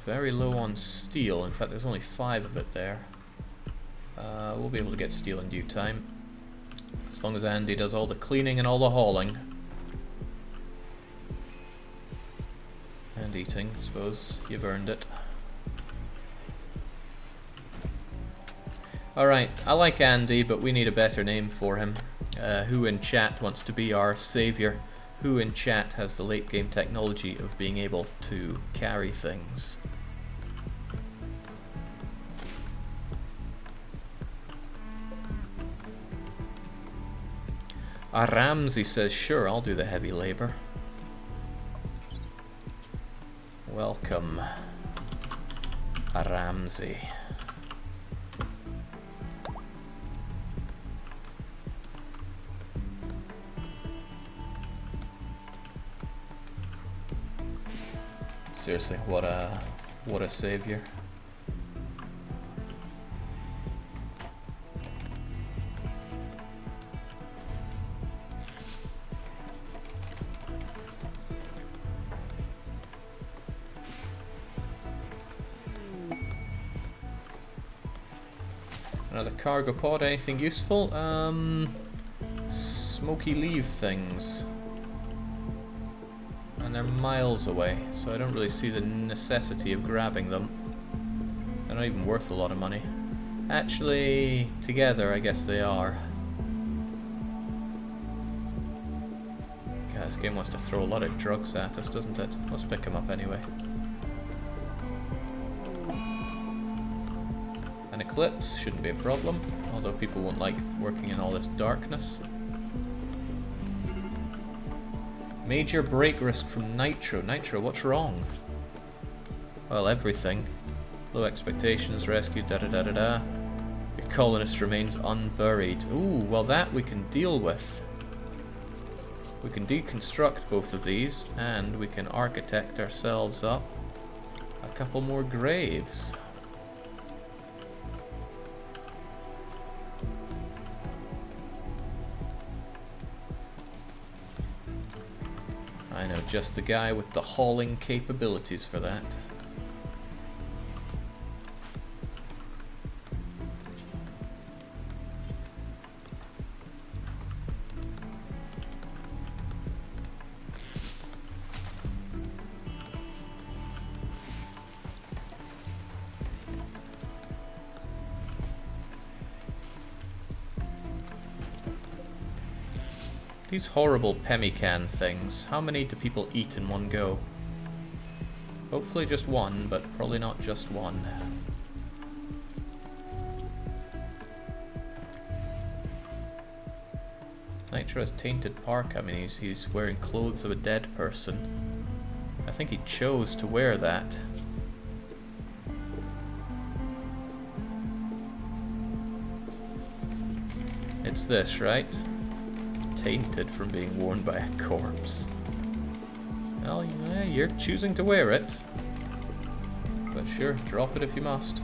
Very low on steel. In fact, there's only 5 of it there. We'll be able to get steel in due time, as long as Andy does all the cleaning and all the hauling. And eating, I suppose. You've earned it. Alright, I like Andy, but we need a better name for him. Who in chat wants to be our savior? Who in chat has the late game technology of being able to carry things? Ramsey says, sure, I'll do the heavy labor. Welcome, Ramsey. Seriously, what a savior. Another cargo pod, anything useful? Smoky leaf things. And they're miles away, so I don't really see the necessity of grabbing them. They're not even worth a lot of money. Actually, together I guess they are. God, this game wants to throw a lot of drugs at us, doesn't it? Let's pick them up anyway. An eclipse shouldn't be a problem, although people won't like working in all this darkness. Major break risk from Nitro. Nitro, what's wrong? Well, everything. Low expectations, rescue, da-da-da-da-da. Your colonist remains unburied. Ooh, well that we can deal with. We can deconstruct both of these, and we can architect ourselves up a couple more graves. I know just the guy with the hauling capabilities for that. These horrible Pemmican things, how many do people eat in one go? Hopefully just one, but probably not just one. Nitro has tainted parka. I mean, he's wearing clothes of a dead person. I think he chose to wear that. It's this, right? Tainted from being worn by a corpse. Well, yeah, you're choosing to wear it. But sure, drop it if you must.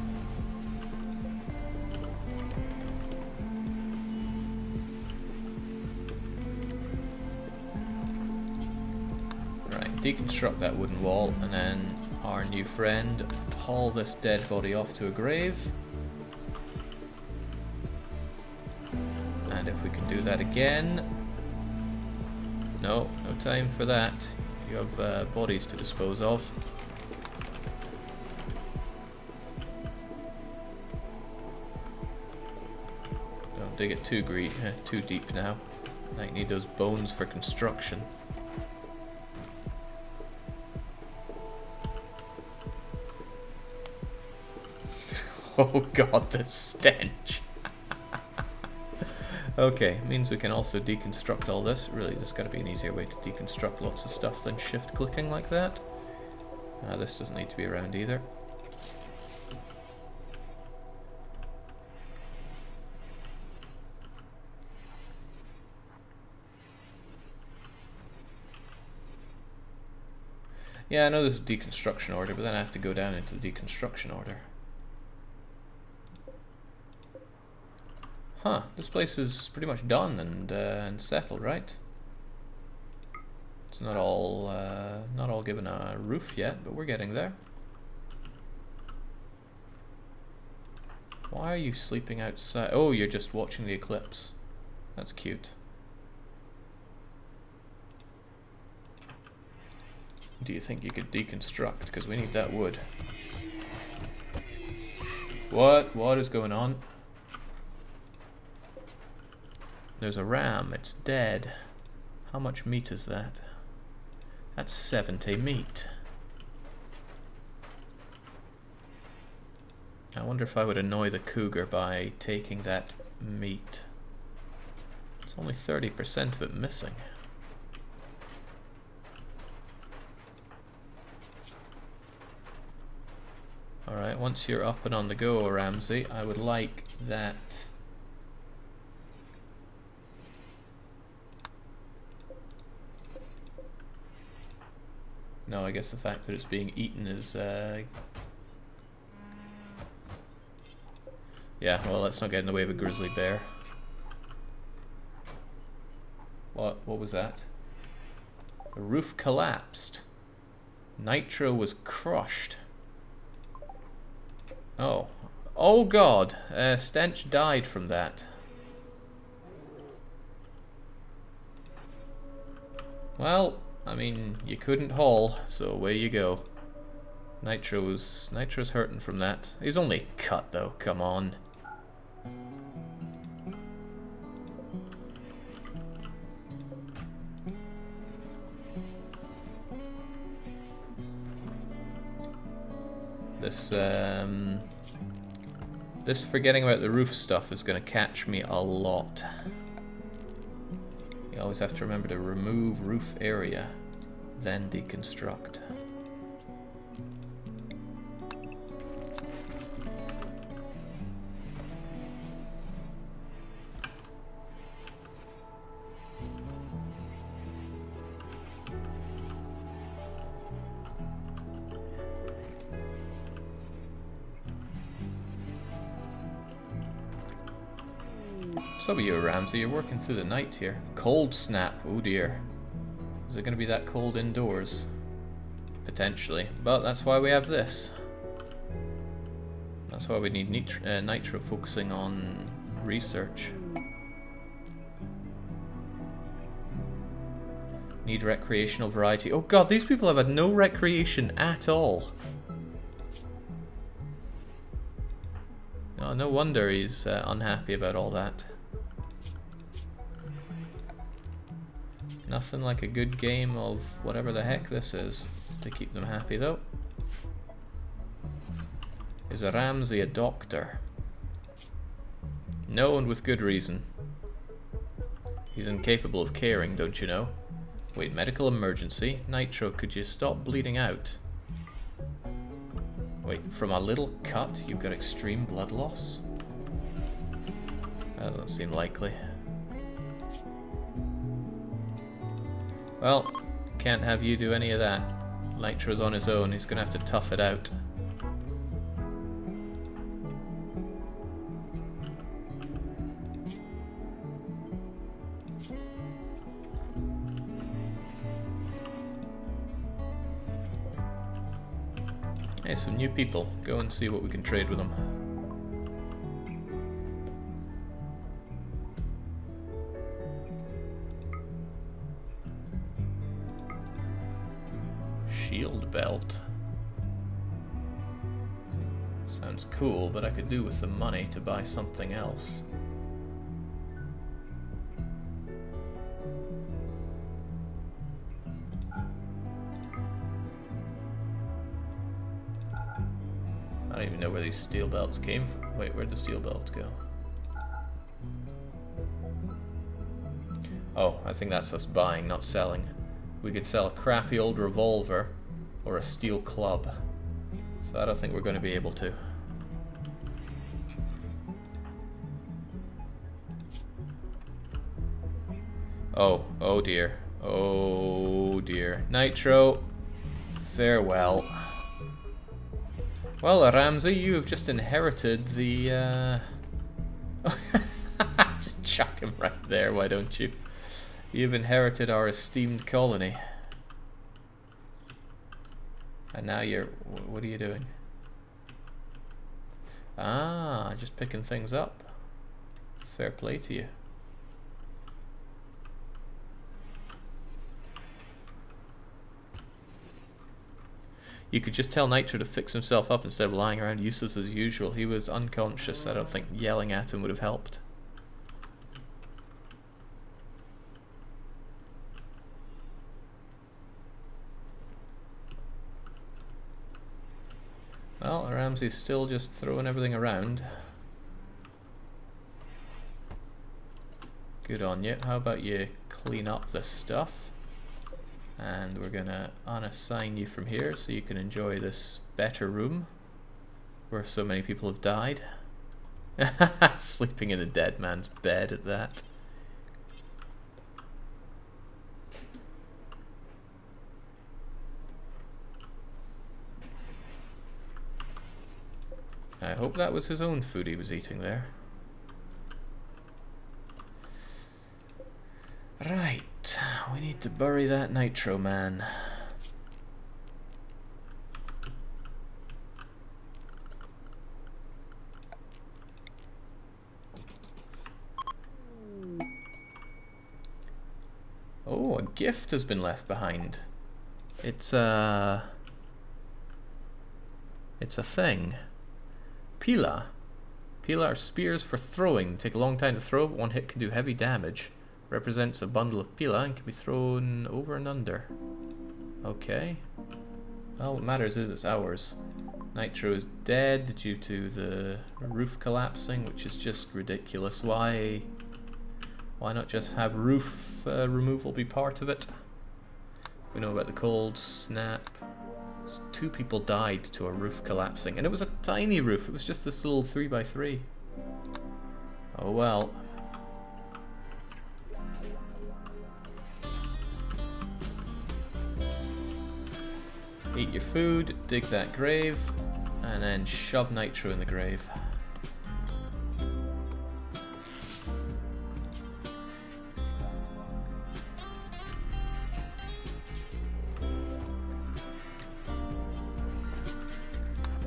Right, deconstruct that wooden wall, and then our new friend, haul this dead body off to a grave. And if we can do that again... No, no time for that. You have bodies to dispose of. Don't dig it too deep now. Might need those bones for construction. Oh god, the stench! Okay, means we can also deconstruct all this. Really, there's got to be an easier way to deconstruct lots of stuff than shift-clicking like that. This doesn't need to be around either. Yeah, I know there's a deconstruction order, but then I have to go down into the deconstruction order. Huh, this place is pretty much done and settled, right? It's not all given a roof yet, but we're getting there. Why are you sleeping outside? Oh, you're just watching the eclipse. That's cute. do you think you could deconstruct? Because we need that wood. What is going on? There's a ram, it's dead. How much meat is that? That's 70 meat. I wonder if I would annoy the cougar by taking that meat. It's only 30% of it missing. Alright, once you're up and on the go, Ramsey, I would like that. No, I guess the fact that it's being eaten is yeah, well, let's not get in the way of a grizzly bear. What was that? The roof collapsed. Nitro was crushed. Oh. Oh god! Stench died from that. Well, I mean, you couldn't haul, so away you go. Nitro's hurting from that. He's only cut though, come on. This forgetting about the roof stuff is going to catch me a lot. You always have to remember to remove roof area, then deconstruct. So are you, Ramsey, you're working through the night here. Cold snap, oh dear. Is it going to be that cold indoors? Potentially, but that's why we have this. That's why we need Nitro focusing on research. Need recreational variety. Oh god, these people have had no recreation at all. Oh, no wonder he's unhappy about all that. Nothing like a good game of whatever the heck this is to keep them happy though. Is a Ramsey a doctor? No, and with good reason. He's incapable of caring, don't you know? Wait, medical emergency? Nitro, could you stop bleeding out? Wait, from a little cut you've got extreme blood loss? That doesn't seem likely. Well, can't have you do any of that. Nitro's on his own, he's gonna have to tough it out. Hey, some new people. Go and see what we can trade with them. Shield belt. Sounds cool, but I could do with the money to buy something else. I don't even know where these steel belts came from. Wait, where'd the steel belts go? Oh, I think that's us buying, not selling. We could sell a crappy old revolver or a steel club. So I don't think we're going to be able to. Oh, oh dear. Oh dear. Nitro, farewell. Well, Ramsey, you have just inherited the, just chuck him right there, why don't you? You've inherited our esteemed colony. And now you're... what are you doing? Ah, just picking things up. Fair play to you. You could just tell Nitro to fix himself up instead of lying around useless as usual. He was unconscious. I don't think yelling at him would have helped. Well, Ramsey's still just throwing everything around. Good on you. How about you clean up this stuff? And we're gonna unassign you from here so you can enjoy this better room where so many people have died. Sleeping in a dead man's bed at that. I hope that was his own food he was eating there. Right, we need to bury that Nitro man. Oh, a gift has been left behind. It's a thing. Pila. Pila are spears for throwing. Take a long time to throw, but one hit can do heavy damage. Represents a bundle of pila and can be thrown over and under. Okay. Well, what matters is it's ours. Nitro is dead due to the roof collapsing, which is just ridiculous. Why not just have roof removal be part of it? We know about the cold snap. 2 people died to a roof collapsing, and it was a tiny roof. It was just this little 3x3. Oh well. Eat your food, dig that grave, and then shove Nitro in the grave.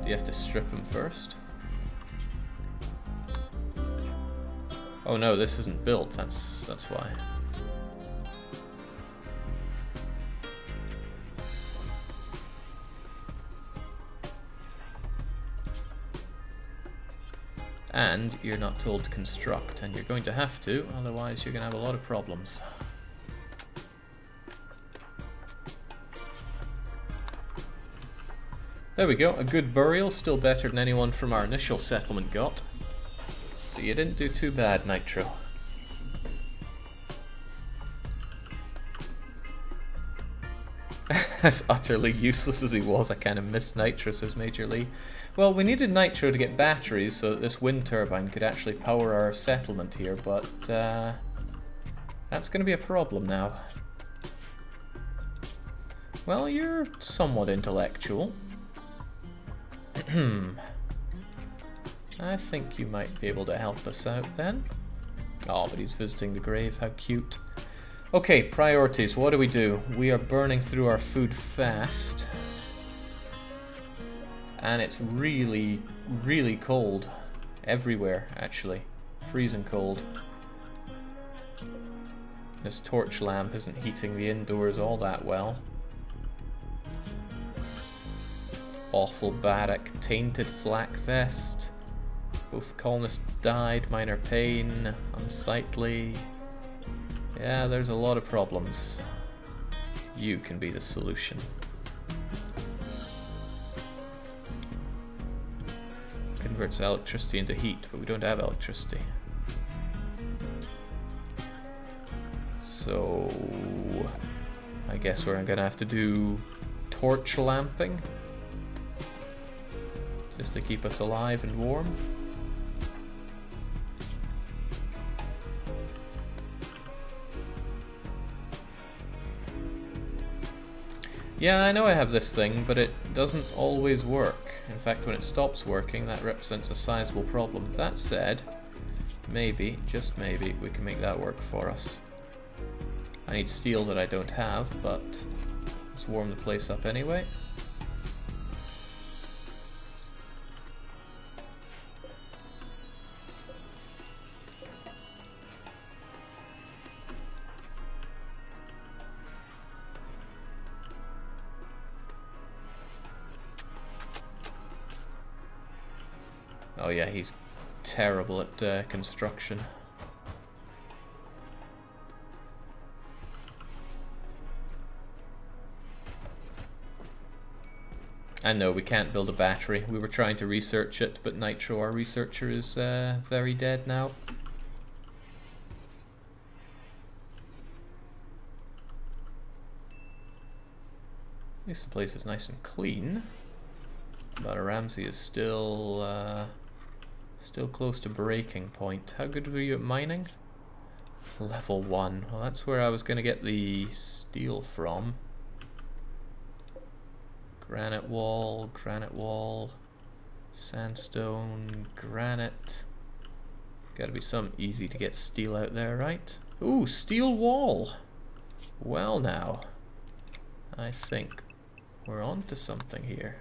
Do you have to strip him first? Oh no, this isn't built, that's why. And you're not told to construct, and you're going to have to, otherwise you're going to have a lot of problems. There we go, a good burial, still better than anyone from our initial settlement got. So you didn't do too bad, Nitro. As utterly useless as he was, I kind of miss Nitro, says Major Lee. Well, we needed Nitro to get batteries so that this wind turbine could actually power our settlement here, but that's going to be a problem now. Well, you're somewhat intellectual. I think you might be able to help us out then. Oh, but he's visiting the grave, how cute. Okay, priorities, what do? We are burning through our food fast. And it's really, really cold. Everywhere, actually. Freezing cold. This torch lamp isn't heating the indoors all that well. Awful barrack, tainted flak vest. Both colonists died, minor pain, unsightly. Yeah, there's a lot of problems. You can be the solution. Converts electricity into heat, but we don't have electricity. So I guess we're gonna have to do torch lamping just to keep us alive and warm. Yeah, I know I have this thing, but it doesn't always work. In fact, when it stops working, that represents a sizable problem. That said, maybe, just maybe, we can make that work for us. I need steel that I don't have, but let's warm the place up anyway. Oh yeah, he's terrible at construction. And no, we can't build a battery. We were trying to research it, but Nitro, our researcher, is very dead now. At least the place is nice and clean. But Ramsey is still close to breaking point. How good were you at mining? Level 1. Well, that's where I was going to get the steel from. Granite wall, sandstone, granite. Gotta be some easy to get steel out there, right? Ooh, steel wall! Well now, I think we're on to something here.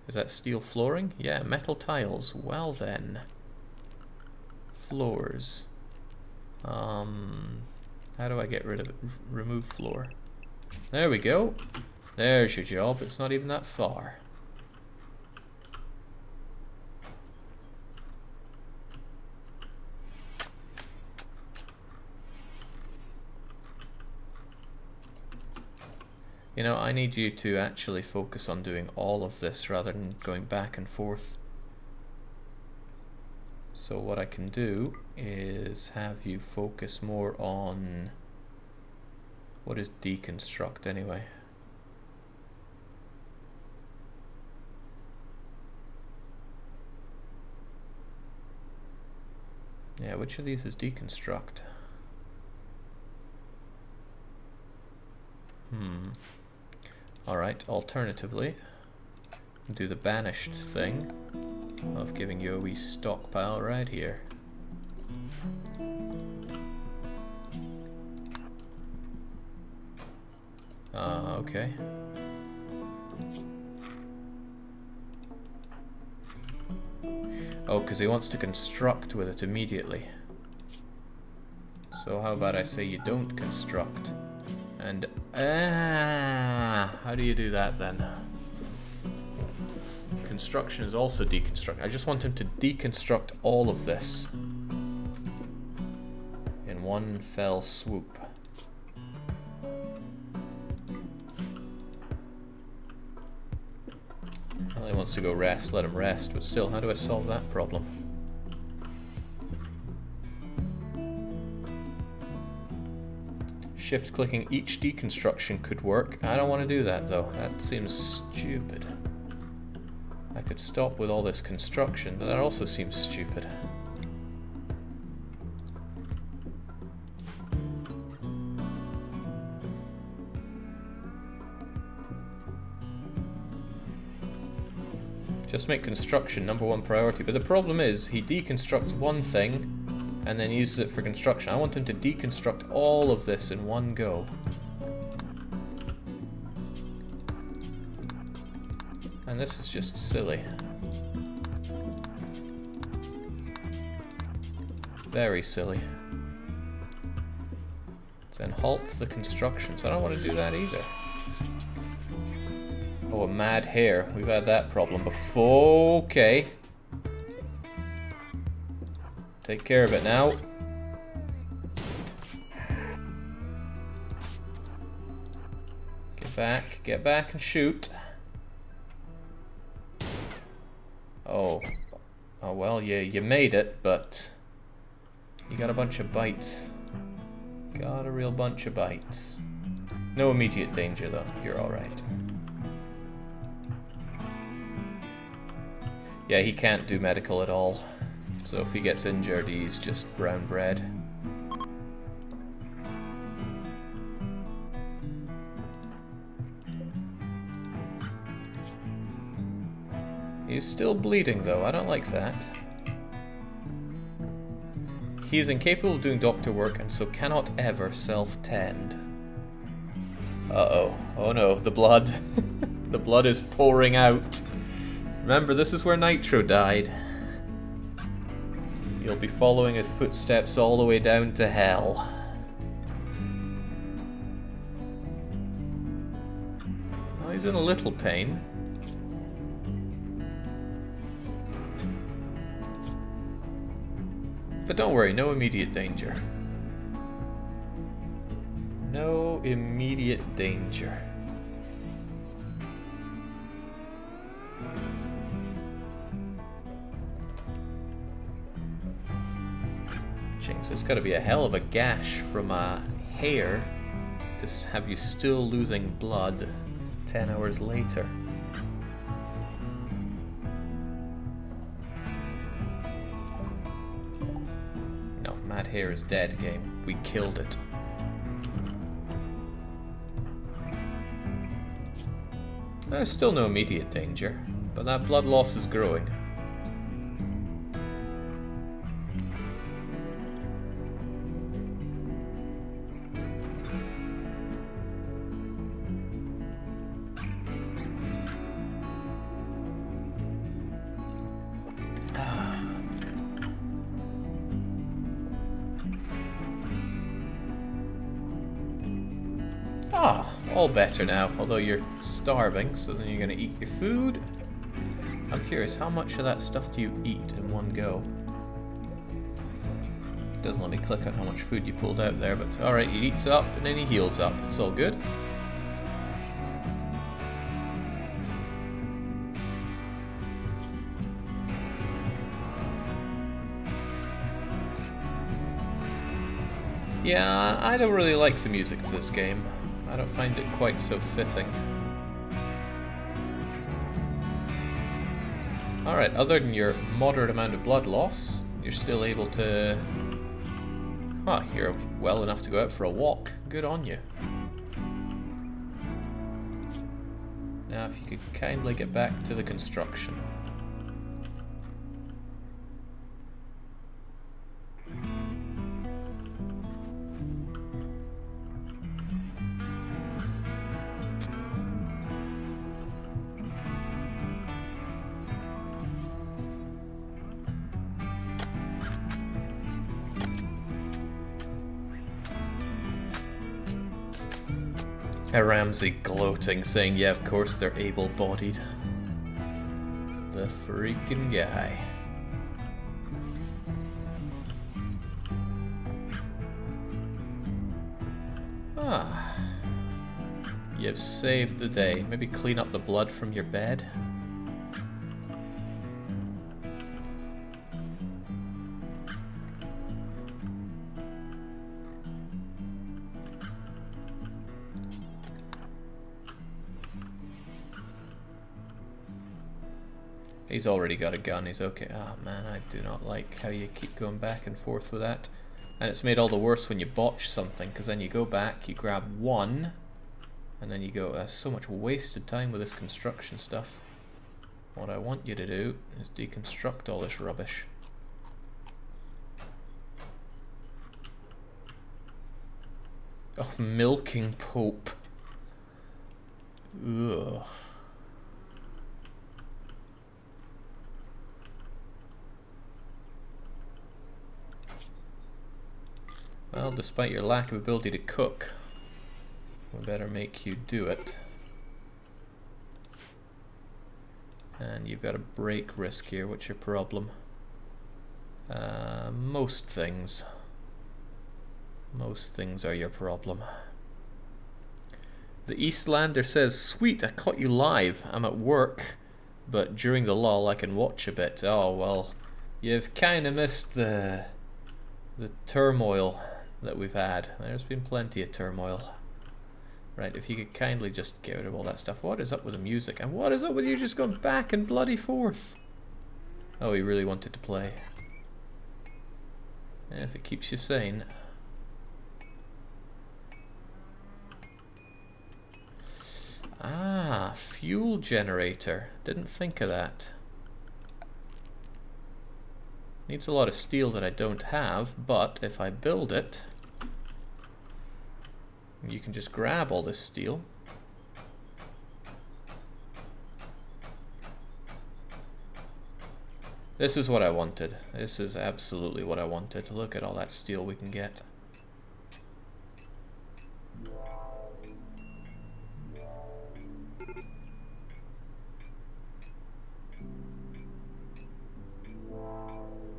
Is that steel flooring? Yeah, metal tiles. Well then. Floors. How do I get rid of it? Remove floor. There we go. There's your job. It's not even that far. You know, I need you to actually focus on doing all of this rather than going back and forth. So what I can do is have you focus more on... What is deconstruct anyway? Yeah, which of these is deconstruct? Alright, alternatively, do the banished thing of giving you a wee stockpile right here. Okay. Oh, because he wants to construct with it immediately. So how about I say you don't construct? And, how do you do that then? Construction is also deconstruct. I just want him to deconstruct all of this in one fell swoop. Well, he wants to go rest, let him rest, but still, how do I solve that problem? Shift-clicking each deconstruction could work. I don't want to do that though. That seems stupid. I could stop with all this construction, but that also seems stupid. Just make construction #1 priority. But the problem is, he deconstructs one thing and then uses it for construction. I want him to deconstruct all of this in one go. And this is just silly. Very silly. Then halt the constructions. I don't want to do that either. Oh, a mad hare. We've had that problem before. Okay. Take care of it now. Get back and shoot. Oh. Oh well, you made it, but you got a bunch of bites. Got a real bunch of bites. No immediate danger though, you're alright. Yeah, he can't do medical at all. So if he gets injured, he's just brown bread. He's still bleeding though, I don't like that. He is incapable of doing doctor work and so cannot ever self-tend. Uh-oh. Oh no, the blood. The blood is pouring out. Remember, this is where Nitro died. You'll be following his footsteps all the way down to hell. Oh, he's in a little pain. But don't worry, no immediate danger. No immediate danger. Jinx, it's got to be a hell of a gash from a hair to have you still losing blood 10 hours later. No, Mad Hair is dead, game. We killed it. There's still no immediate danger, but that blood loss is growing. Ah, all better now, although you're starving, so then you're going to eat your food. I'm curious, how much of that stuff do you eat in one go? It doesn't let me click on how much food you pulled out there, but alright, he eats up and then he heals up. It's all good. Yeah, I don't really like the music to this game. I don't find it quite so fitting. Alright, other than your moderate amount of blood loss, you're still able to... Huh, you're well enough to go out for a walk. Good on you. Now if you could kindly get back to the construction. Ramsey gloating, saying, yeah, of course they're able-bodied. The freaking guy. Ah. You've saved the day. Maybe clean up the blood from your bed. He's already got a gun, he's okay. Oh man, I do not like how you keep going back and forth with that. And it's made all the worse when you botch something, because then you go back, you grab one, and then you go, so much wasted time with this construction stuff. What I want you to do is deconstruct all this rubbish. Oh, milking Pope. Ugh. Well, despite your lack of ability to cook, we better make you do it. And you've got a break risk here. What's your problem? Most things. Most things are your problem. The Eastlander says, sweet, I caught you live. I'm at work, but during the lull I can watch a bit. Oh, well, you've kind of missed the turmoil that we've had. There's been plenty of turmoil. Right, if you could kindly just get rid of all that stuff. What is up with the music? And what is up with you just going back and bloody forth? Oh, he really wanted to play. If it keeps you sane. Ah, fuel generator. Didn't think of that. Needs a lot of steel that I don't have, but if I build it, you can just grab all this steel. This is what I wanted. This is absolutely what I wanted. Look at all that steel we can get.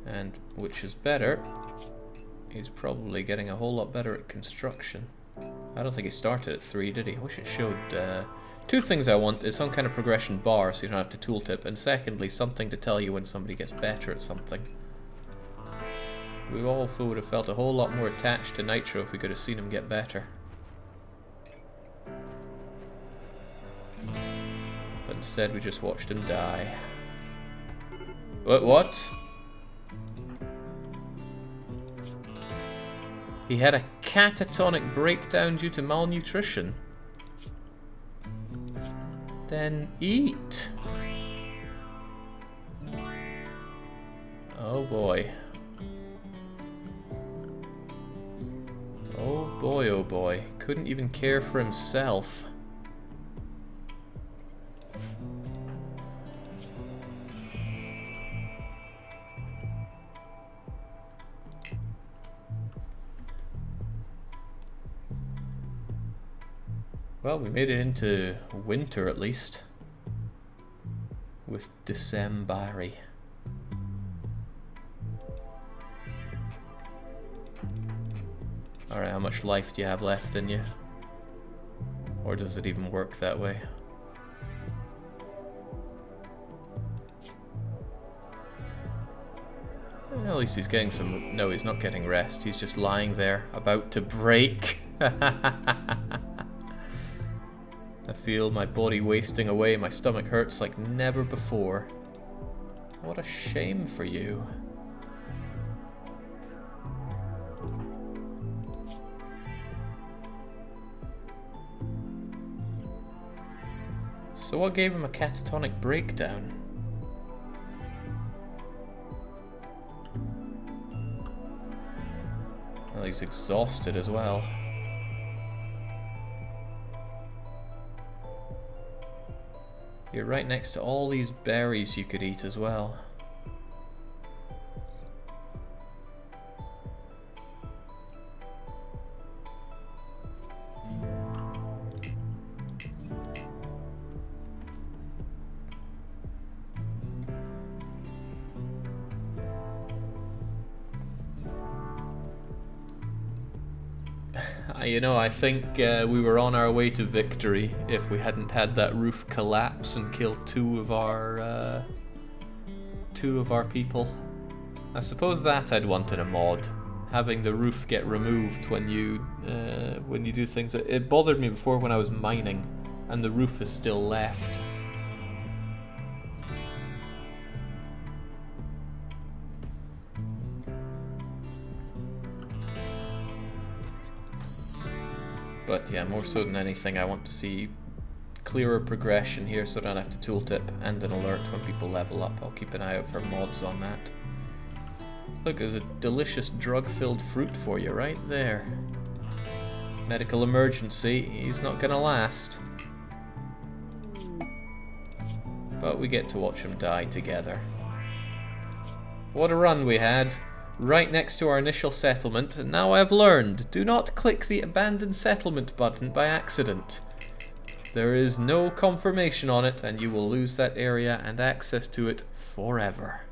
And which is better. He's probably getting a whole lot better at construction. I don't think he started at 3, did he? I wish it showed... Two things I want is some kind of progression bar so you don't have to tooltip, and secondly, something to tell you when somebody gets better at something. We all would have felt a whole lot more attached to Nitro if we could have seen him get better. But instead we just watched him die. What? He had a catatonic breakdown due to malnutrition. Then eat. Oh boy. Oh boy, oh boy. Couldn't even care for himself. Well, we made it into winter at least. With December. Alright, how much life do you have left in you? Or does it even work that way? Well, at least he's getting some... No, he's not getting rest. He's just lying there, about to break. I feel my body wasting away. My stomach hurts like never before. What a shame for you. So what gave him a catatonic breakdown? Well, he's exhausted as well. You're right next to all these berries you could eat as well. You know, I think we were on our way to victory if we hadn't had that roof collapse and killed two of our people. I suppose that I'd want in a mod, having the roof get removed when you do things. It bothered me before when I was mining, and the roof is still left. But yeah, more so than anything, I want to see clearer progression here so I don't have to tooltip, and an alert when people level up. I'll keep an eye out for mods on that. Look, there's a delicious drug-filled fruit for you right there. Medical emergency, he's not gonna last. But we get to watch him die together. What a run we had. Right next to our initial settlement, and now I've learned, do not click the abandon settlement button by accident. There is no confirmation on it, and you will lose that area and access to it forever.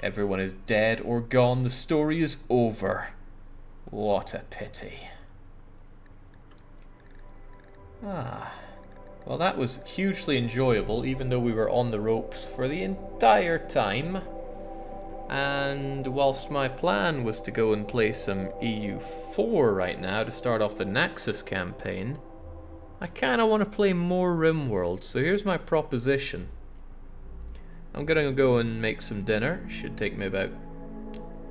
Everyone is dead or gone. The story is over. What a pity. Well, that was hugely enjoyable, even though we were on the ropes for the entire time. And whilst my plan was to go and play some EU4 right now to start off the Naxos campaign, I kind of want to play more Rimworld. So here's my proposition. I'm gonna go and make some dinner. Should take me about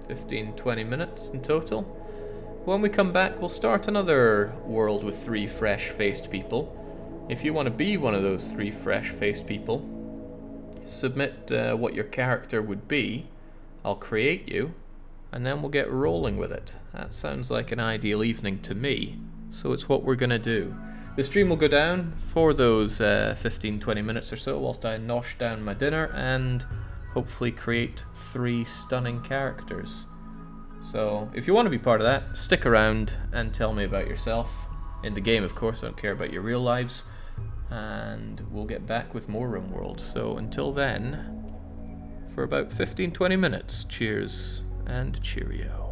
15-20 minutes in total. When we come back, we'll start another world with 3 fresh-faced people. If you want to be one of those 3 fresh-faced people, submit what your character would be. I'll create you, and then we'll get rolling with it. That sounds like an ideal evening to me, so it's what we're gonna do. The stream will go down for those 15-20 minutes or so whilst I nosh down my dinner, and hopefully create 3 stunning characters. So if you want to be part of that, stick around and tell me about yourself. In the game, of course, I don't care about your real lives. And we'll get back with more Rimworld. So until then, for about 15-20 minutes, cheers and cheerio.